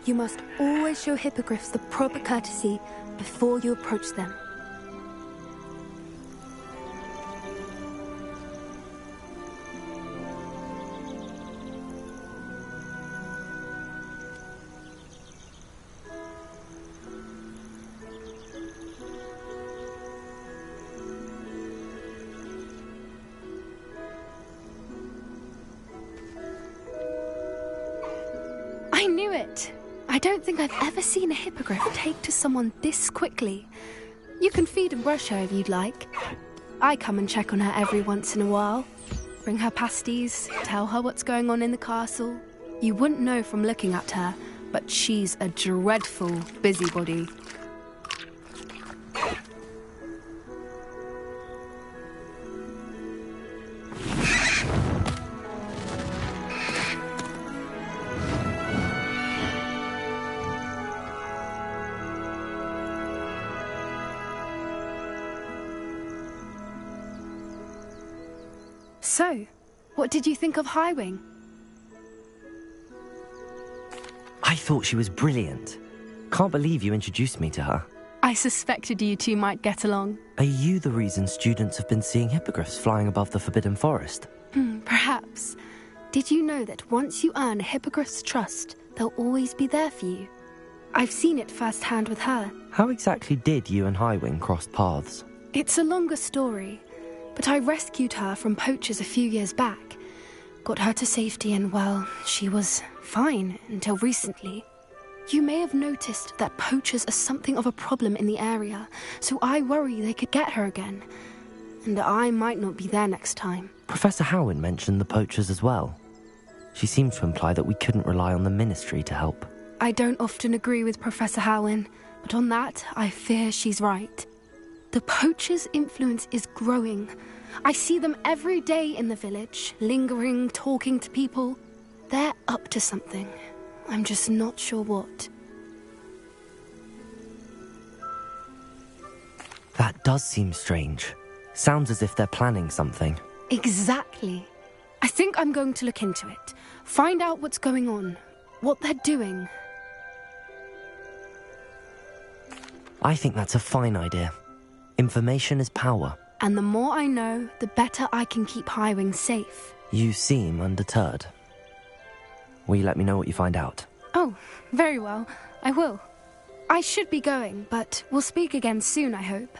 You must always show hippogriffs the proper courtesy before you approach them. I knew it! I don't think I've ever seen a hippogriff take to someone this quickly. You can feed and brush her if you'd like. I come and check on her every once in a while. Bring her pasties, tell her what's going on in the castle. You wouldn't know from looking at her, but she's a dreadful busybody. So, what did you think of Highwing? I thought she was brilliant. Can't believe you introduced me to her. I suspected you two might get along. Are you the reason students have been seeing hippogriffs flying above the Forbidden Forest? Perhaps. Did you know that once you earn a hippogriff's trust, they'll always be there for you? I've seen it firsthand with her. How exactly did you and Highwing cross paths? It's a longer story, but I rescued her from poachers a few years back. Got her to safety and, well, she was fine until recently. You may have noticed that poachers are something of a problem in the area, so I worry they could get her again. And I might not be there next time. Professor Howin mentioned the poachers as well. She seemed to imply that we couldn't rely on the Ministry to help. I don't often agree with Professor Howin, but on that, I fear she's right. The poachers' influence is growing. I see them every day in the village, lingering, talking to people. They're up to something. I'm just not sure what. That does seem strange. Sounds as if they're planning something. Exactly. I think I'm going to look into it. Find out what's going on. What they're doing. I think that's a fine idea. Information is power. And the more I know, the better I can keep Highwing safe. You seem undeterred. Will you let me know what you find out? Oh, very well. I will. I should be going, but we'll speak again soon, I hope.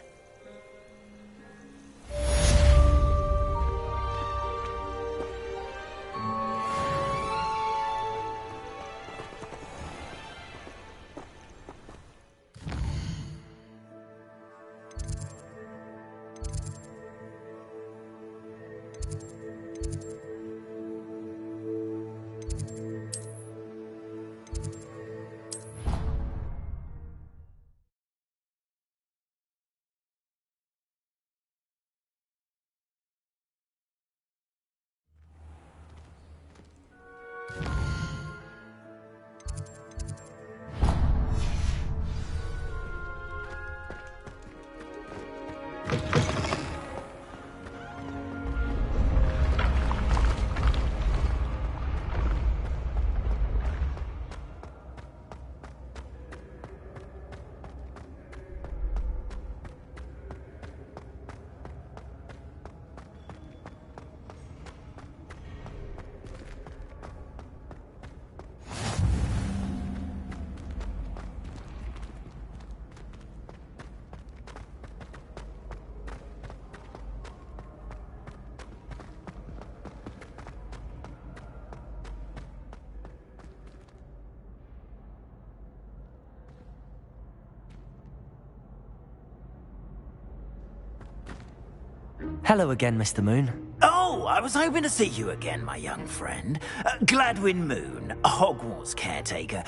Hello again, Mr. Moon. Oh, I was hoping to see you again, my young friend. Gladwin Moon, Hogwarts caretaker,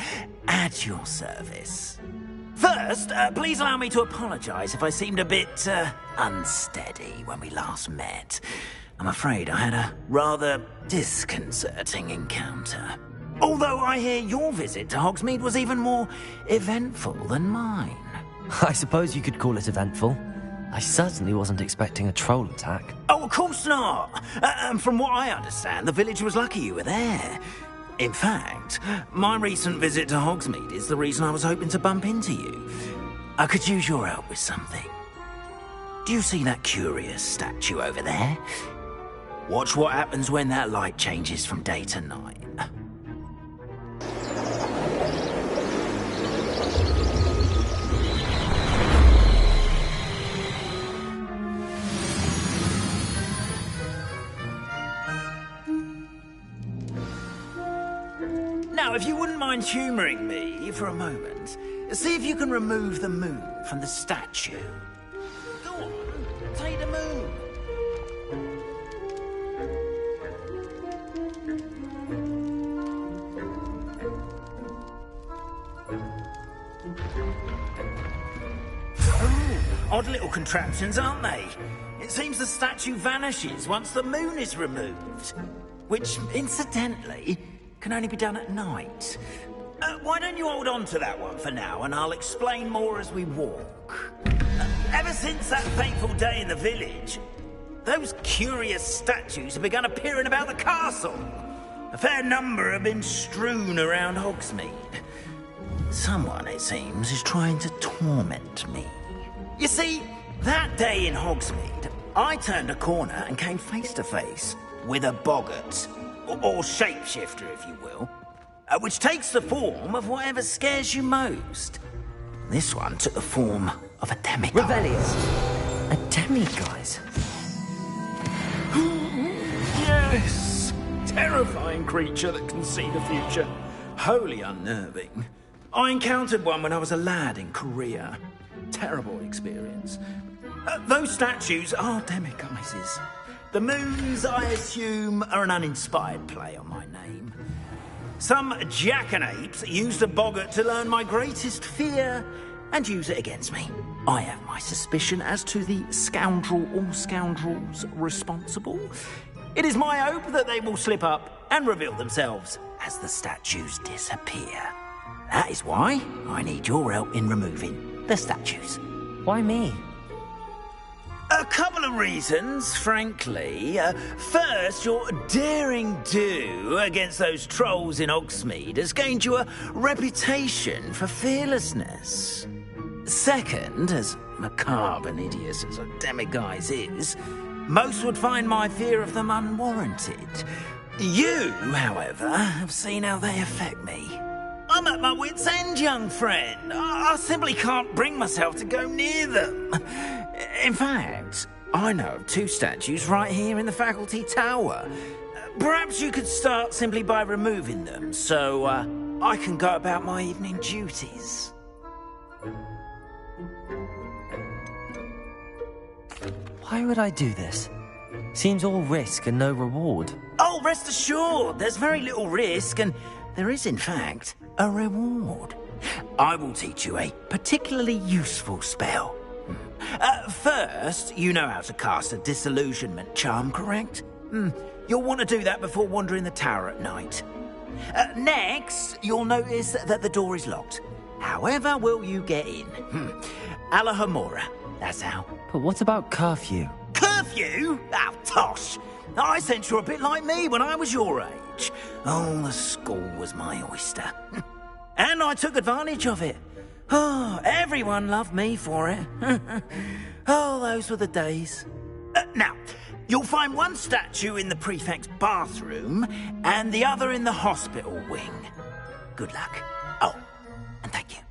at your service. First, please allow me to apologise if I seemed a bit, unsteady when we last met. I'm afraid I had a rather disconcerting encounter. Although I hear your visit to Hogsmeade was even more eventful than mine. I suppose you could call it eventful. I certainly wasn't expecting a troll attack. Oh, of course not. And from what I understand, the village was lucky you were there. In fact, my recent visit to Hogsmeade is the reason I was hoping to bump into you. I could use your help with something. Do you see that curious statue over there? Watch what happens when that light changes from day to night. Now, if you wouldn't mind humouring me for a moment, see if you can remove the moon from the statue. Go on, take the moon. Oh, odd little contraptions, aren't they? It seems the statue vanishes once the moon is removed. Which, incidentally, can only be done at night. Why don't you hold on to that one for now, and I'll explain more as we walk. Ever since that fateful day in the village, those curious statues have begun appearing about the castle. A fair number have been strewn around Hogsmeade. Someone, it seems, is trying to torment me. You see, that day in Hogsmeade, I turned a corner and came face to face with a boggart. Or shapeshifter, if you will, which takes the form of whatever scares you most. This one took the form of a demiguise. Revelio. A demiguise? Yes! Terrifying creature that can see the future. Wholly unnerving. I encountered one when I was a lad in Korea. Terrible experience. Those statues are demiguises. The moons, I assume, are an uninspired play on my name. Some jackanapes used a boggart to learn my greatest fear and use it against me. I have my suspicion as to the scoundrel or scoundrels responsible. It is my hope that they will slip up and reveal themselves as the statues disappear. That is why I need your help in removing the statues. Why me? A couple of reasons, frankly. First, your daring do against those trolls in Hogsmeade has gained you a reputation for fearlessness. Second, as macabre and hideous as a demiguise is, most would find my fear of them unwarranted. You, however, have seen how they affect me. I'm at my wit's end, young friend. I simply can't bring myself to go near them. In fact, I know of 2 statues right here in the faculty tower. Perhaps you could start simply by removing them, so I can go about my evening duties. Why would I do this? Seems all risk and no reward. Oh, rest assured, there's very little risk, and there is, in fact, a reward. I will teach you a particularly useful spell. First, you know how to cast a disillusionment charm, correct? You'll want to do that before wandering the tower at night. Next, you'll notice that the door is locked. However will you get in? Alahomora, that's how. But what about curfew? Curfew? Oh, tosh! I sense you're a bit like me when I was your age. Oh, the school was my oyster. And I took advantage of it. Oh, everyone loved me for it. Oh, those were the days. Now, you'll find one statue in the prefect's bathroom and the other in the hospital wing. Good luck. Oh, and thank you.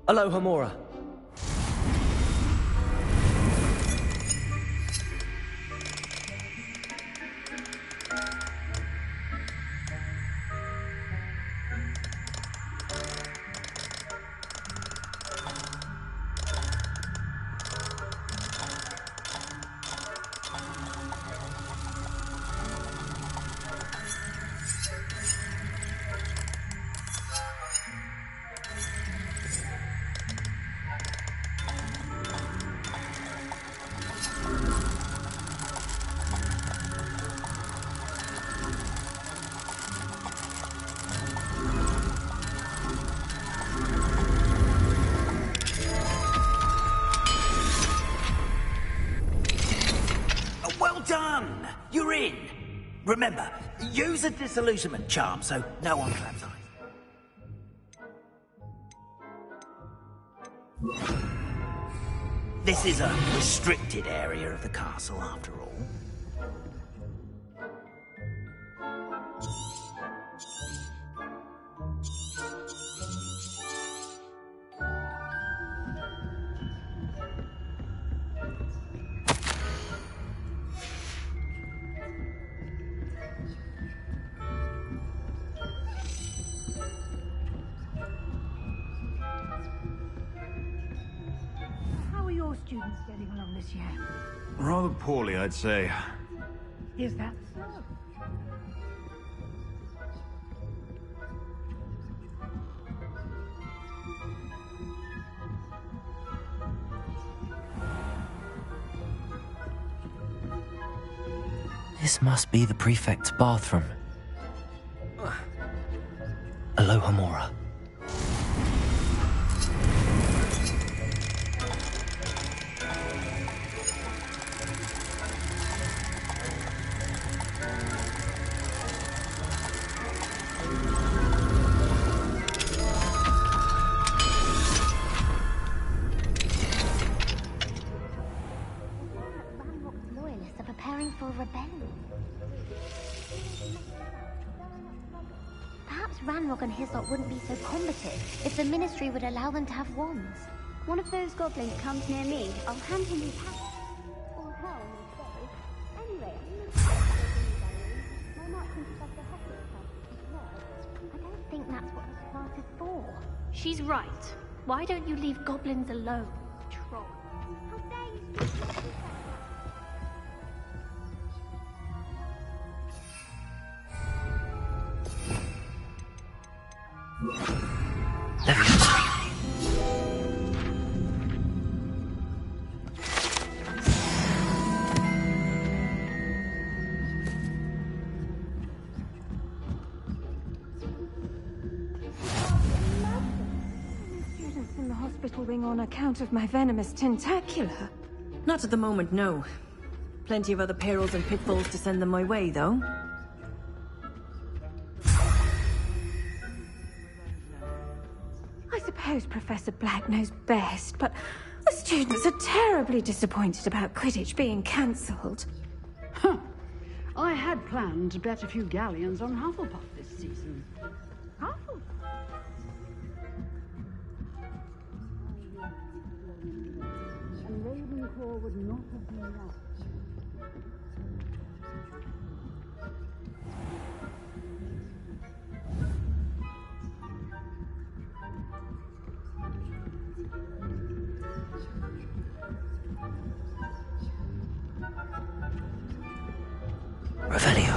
Alohomora. Done! You're in! Remember, use a disillusionment charm so no one claps eyes. This is a restricted area of the castle, after all. Students getting along this year? Rather poorly, I'd say. Is that so? This must be the prefect's bathroom. Alohomora. For rebellion. Perhaps Ranrock and Hislop wouldn't be so combative if the Ministry would allow them to have wands. One of those goblins comes near me, I'll hand him his hat. Or hell, no. Anyway, my marksman professor I don't think that's what this class is for. She's right. Why don't you leave goblins alone, troll? How dare you speak to going on account of my venomous tentacula? Not at the moment, no. Plenty of other perils and pitfalls to send them my way, though. I suppose Professor Black knows best, but the students are terribly disappointed about Quidditch being cancelled. Huh. I had planned to bet a few galleons on Hufflepuff this season. Hufflepuff? And Ravenclaw would not have been lost. Revelio.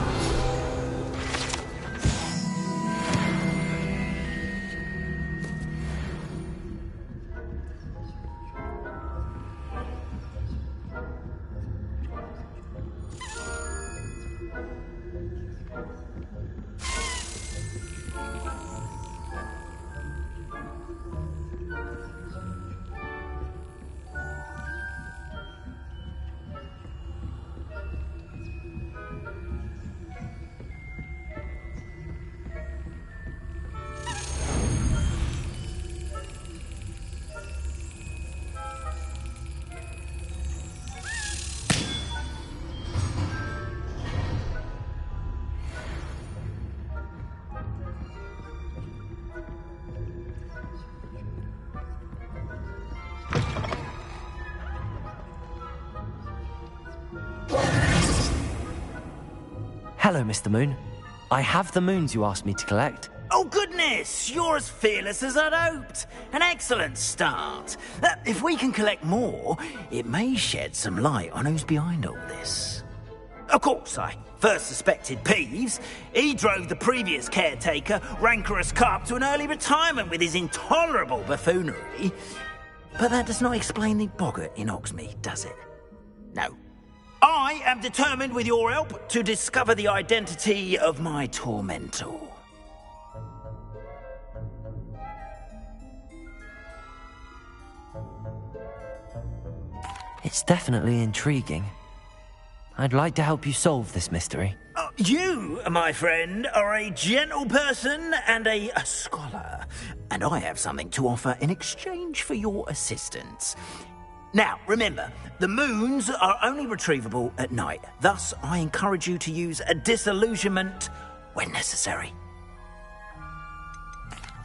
Hello, Mr. Moon. I have the moons you asked me to collect. Oh, goodness! You're as fearless as I'd hoped. An excellent start. If we can collect more, it may shed some light on who's behind all this. Of course, I first suspected Peeves. He drove the previous caretaker, Rancorous Carp, to an early retirement with his intolerable buffoonery. But that does not explain the boggart in Hogsmeade, does it? No. I am determined, with your help, to discover the identity of my tormentor. It's definitely intriguing. I'd like to help you solve this mystery. You, my friend, are a gentle person and a scholar, and I have something to offer in exchange for your assistance. Now, remember, the moons are only retrievable at night. Thus, I encourage you to use a disillusionment when necessary.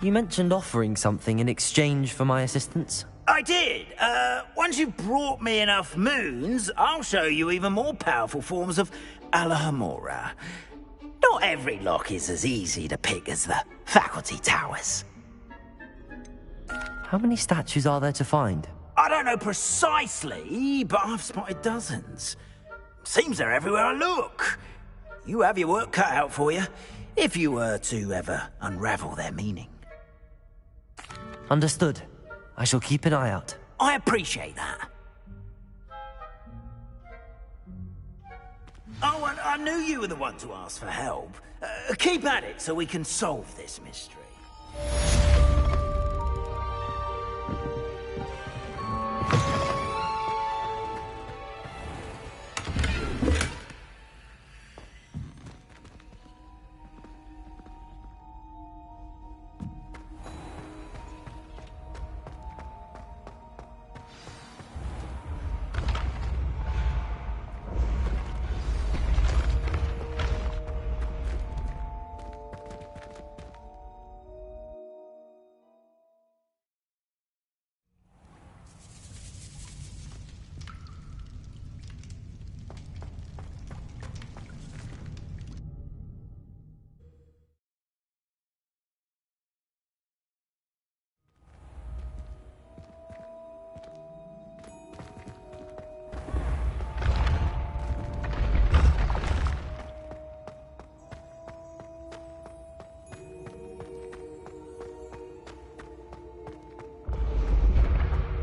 You mentioned offering something in exchange for my assistance. I did. Once you've brought me enough moons, I'll show you even more powerful forms of Alohomora. Not every lock is as easy to pick as the faculty towers. How many statues are there to find? I don't know precisely, but I've spotted dozens. Seems they're everywhere I look. You have your work cut out for you, if you were to ever unravel their meaning. Understood. I shall keep an eye out. I appreciate that. Oh, and I knew you were the one to ask for help. Keep at it so we can solve this mystery.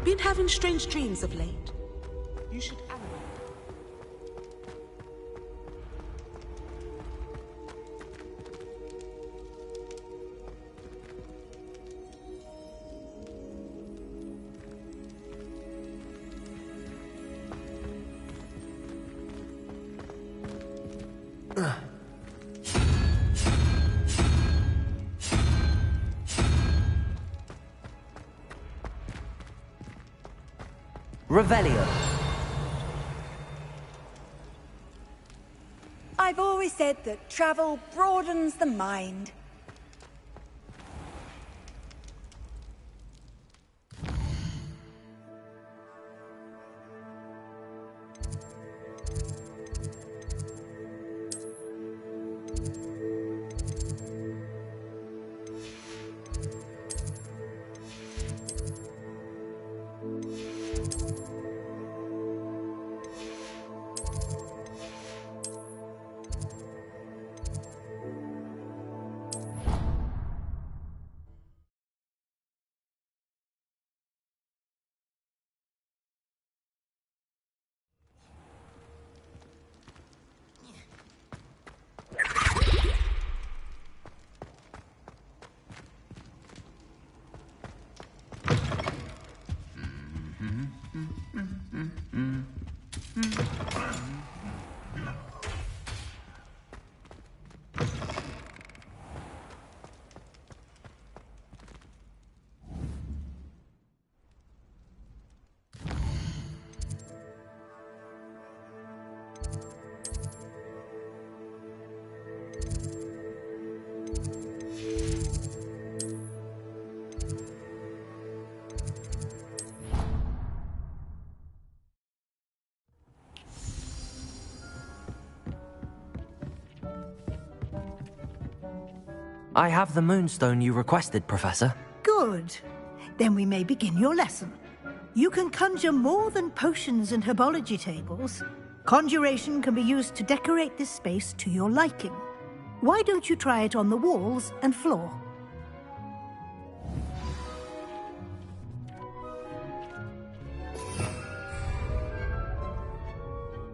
Been having strange dreams of late. You should analyze. Revelio. I've always said that travel broadens the mind. I have the moonstone you requested, Professor. Good. Then we may begin your lesson. You can conjure more than potions and herbology tables. Conjuration can be used to decorate this space to your liking. Why don't you try it on the walls and floor?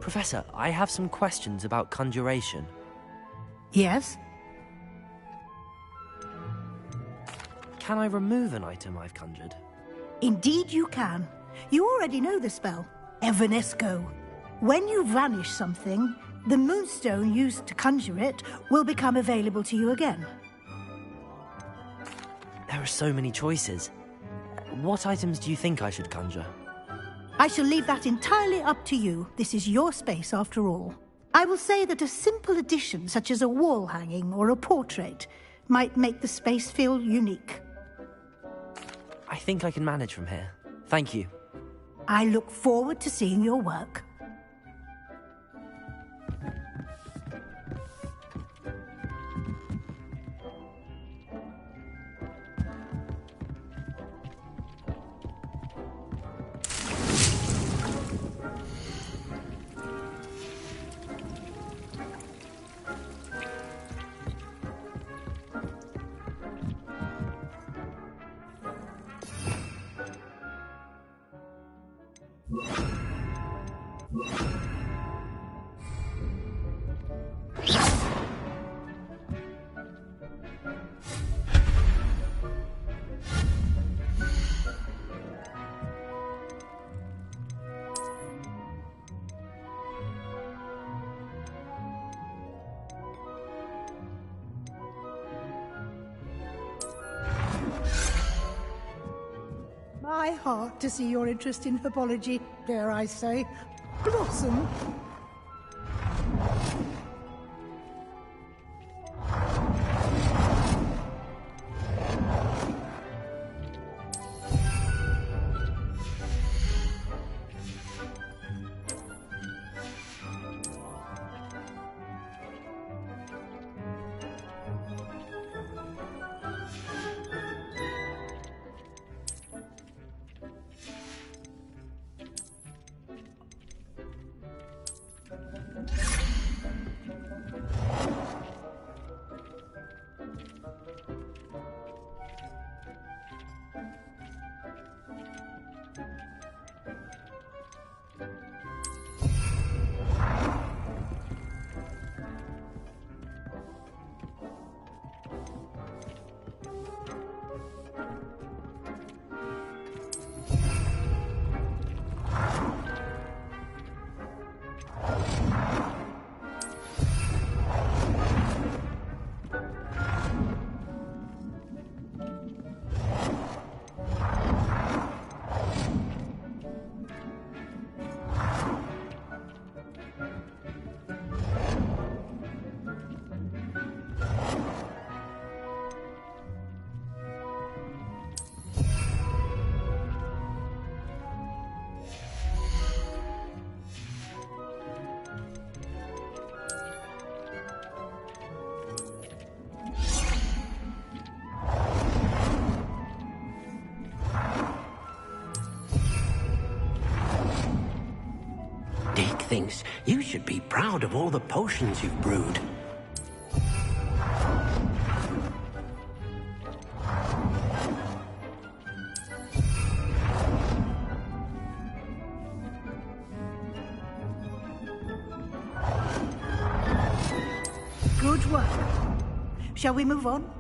Professor, I have some questions about conjuration. Yes? Can I remove an item I've conjured? Indeed you can. You already know the spell, Evanesco. When you vanish something, the moonstone used to conjure it will become available to you again. There are so many choices. What items do you think I should conjure? I shall leave that entirely up to you. This is your space after all. I will say that a simple addition such as a wall hanging or a portrait might make the space feel unique. I think I can manage from here. Thank you. I look forward to seeing your work. My heart to see your interest in herbology, dare I say, blossom. thinks you should be proud of all the potions you've brewed. Good work. Shall we move on?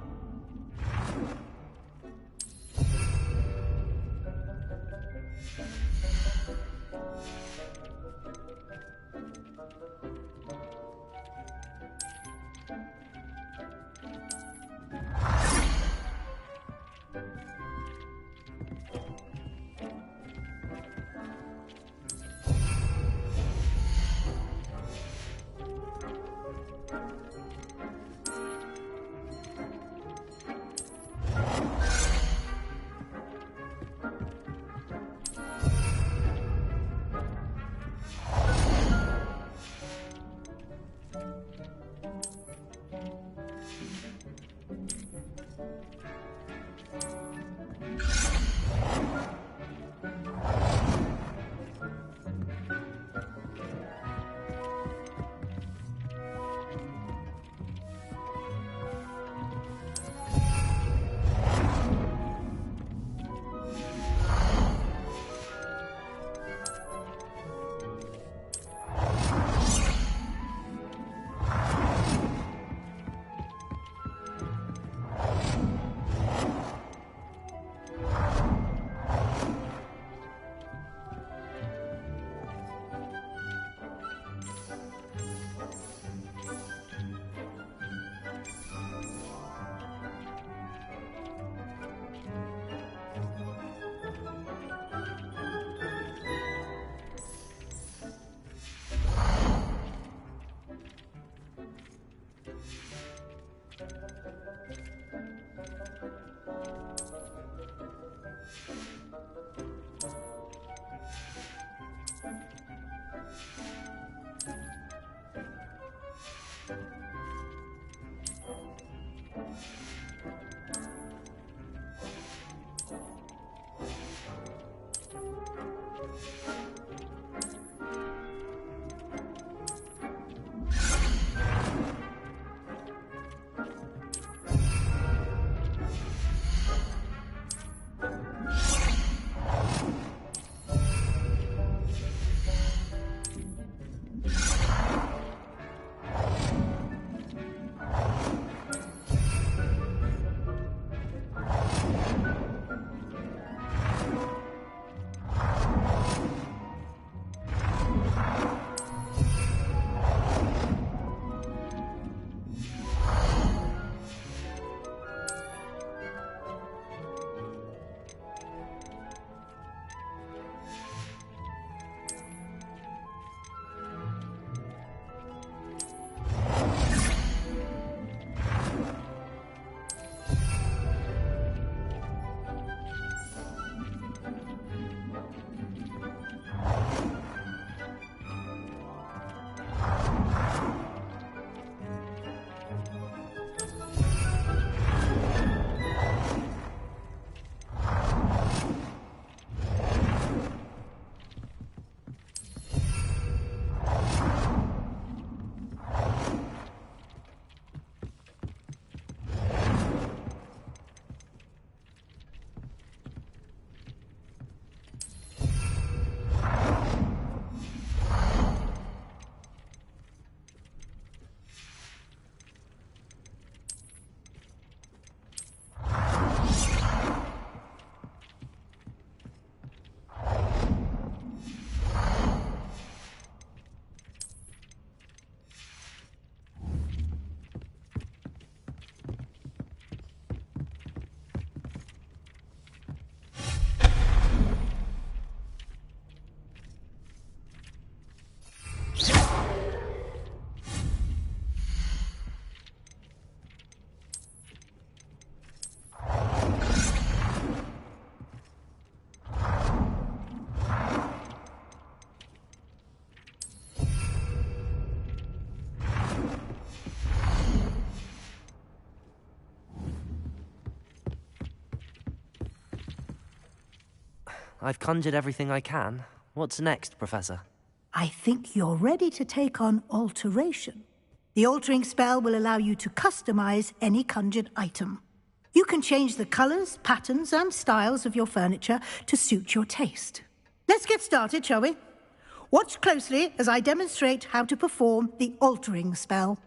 I've conjured everything I can. What's next, Professor? I think you're ready to take on alteration. The altering spell will allow you to customize any conjured item. You can change the colors, patterns, and styles of your furniture to suit your taste. Let's get started, shall we? Watch closely as I demonstrate how to perform the altering spell.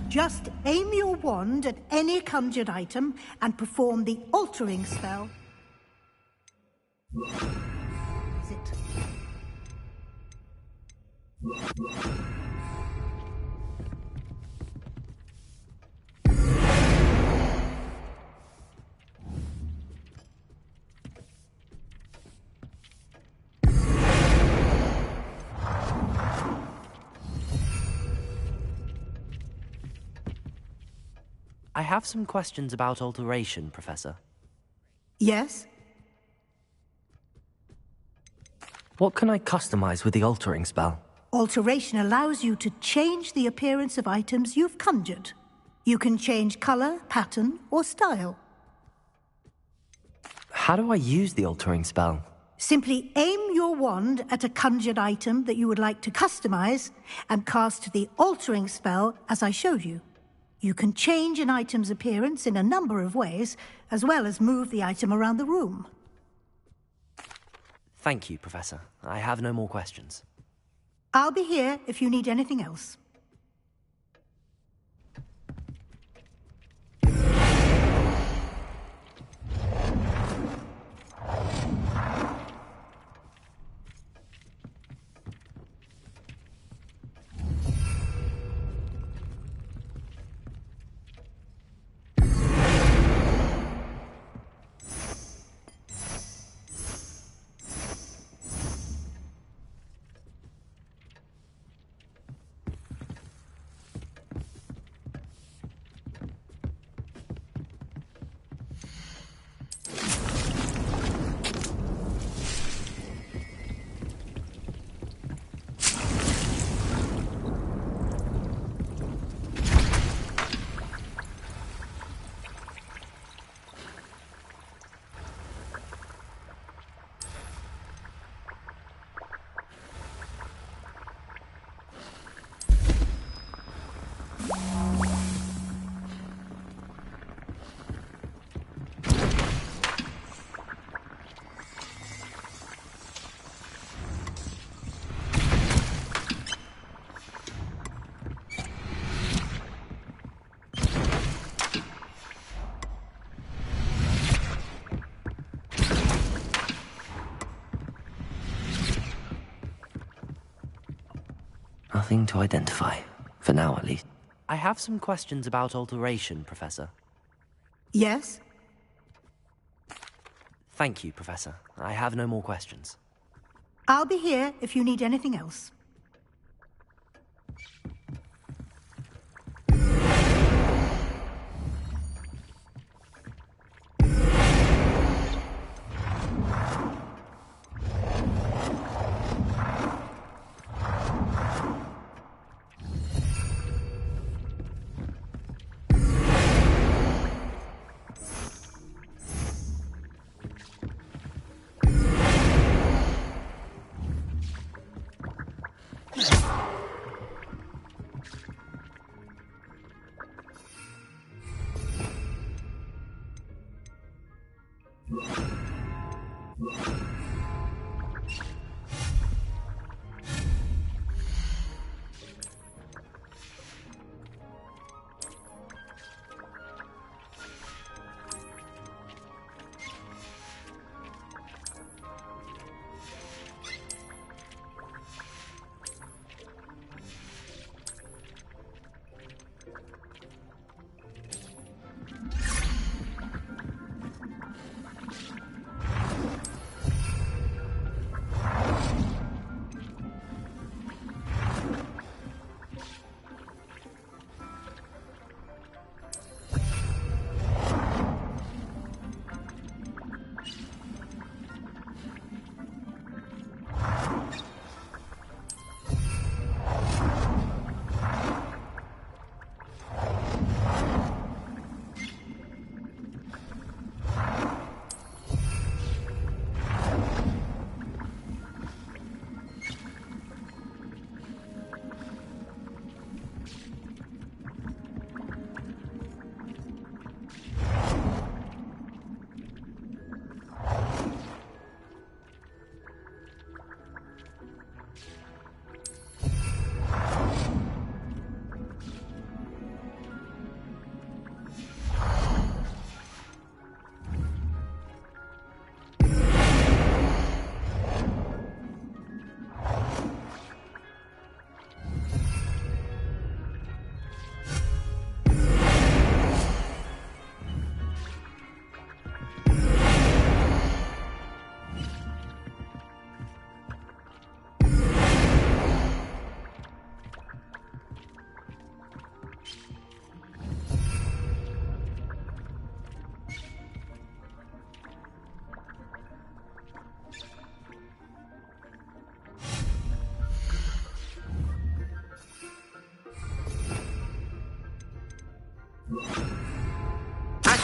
Just aim your wand at any conjured item and perform the altering spell. Sit. I have some questions about alteration, Professor. Yes? What can I customize with the altering spell? Alteration allows you to change the appearance of items you've conjured. You can change color, pattern, or style. How do I use the altering spell? Simply aim your wand at a conjured item that you would like to customize and cast the altering spell as I showed you. You can change an item's appearance in a number of ways, as well as move the item around the room. Thank you, Professor. I have no more questions. I'll be here if you need anything else. Nothing to identify, for now at least. I have some questions about alteration, Professor. Yes? Thank you, Professor. I have no more questions. I'll be here if you need anything else.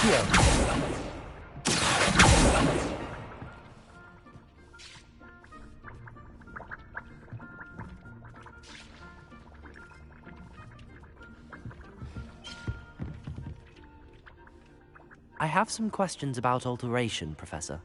Accio! I have some questions about alteration, Professor.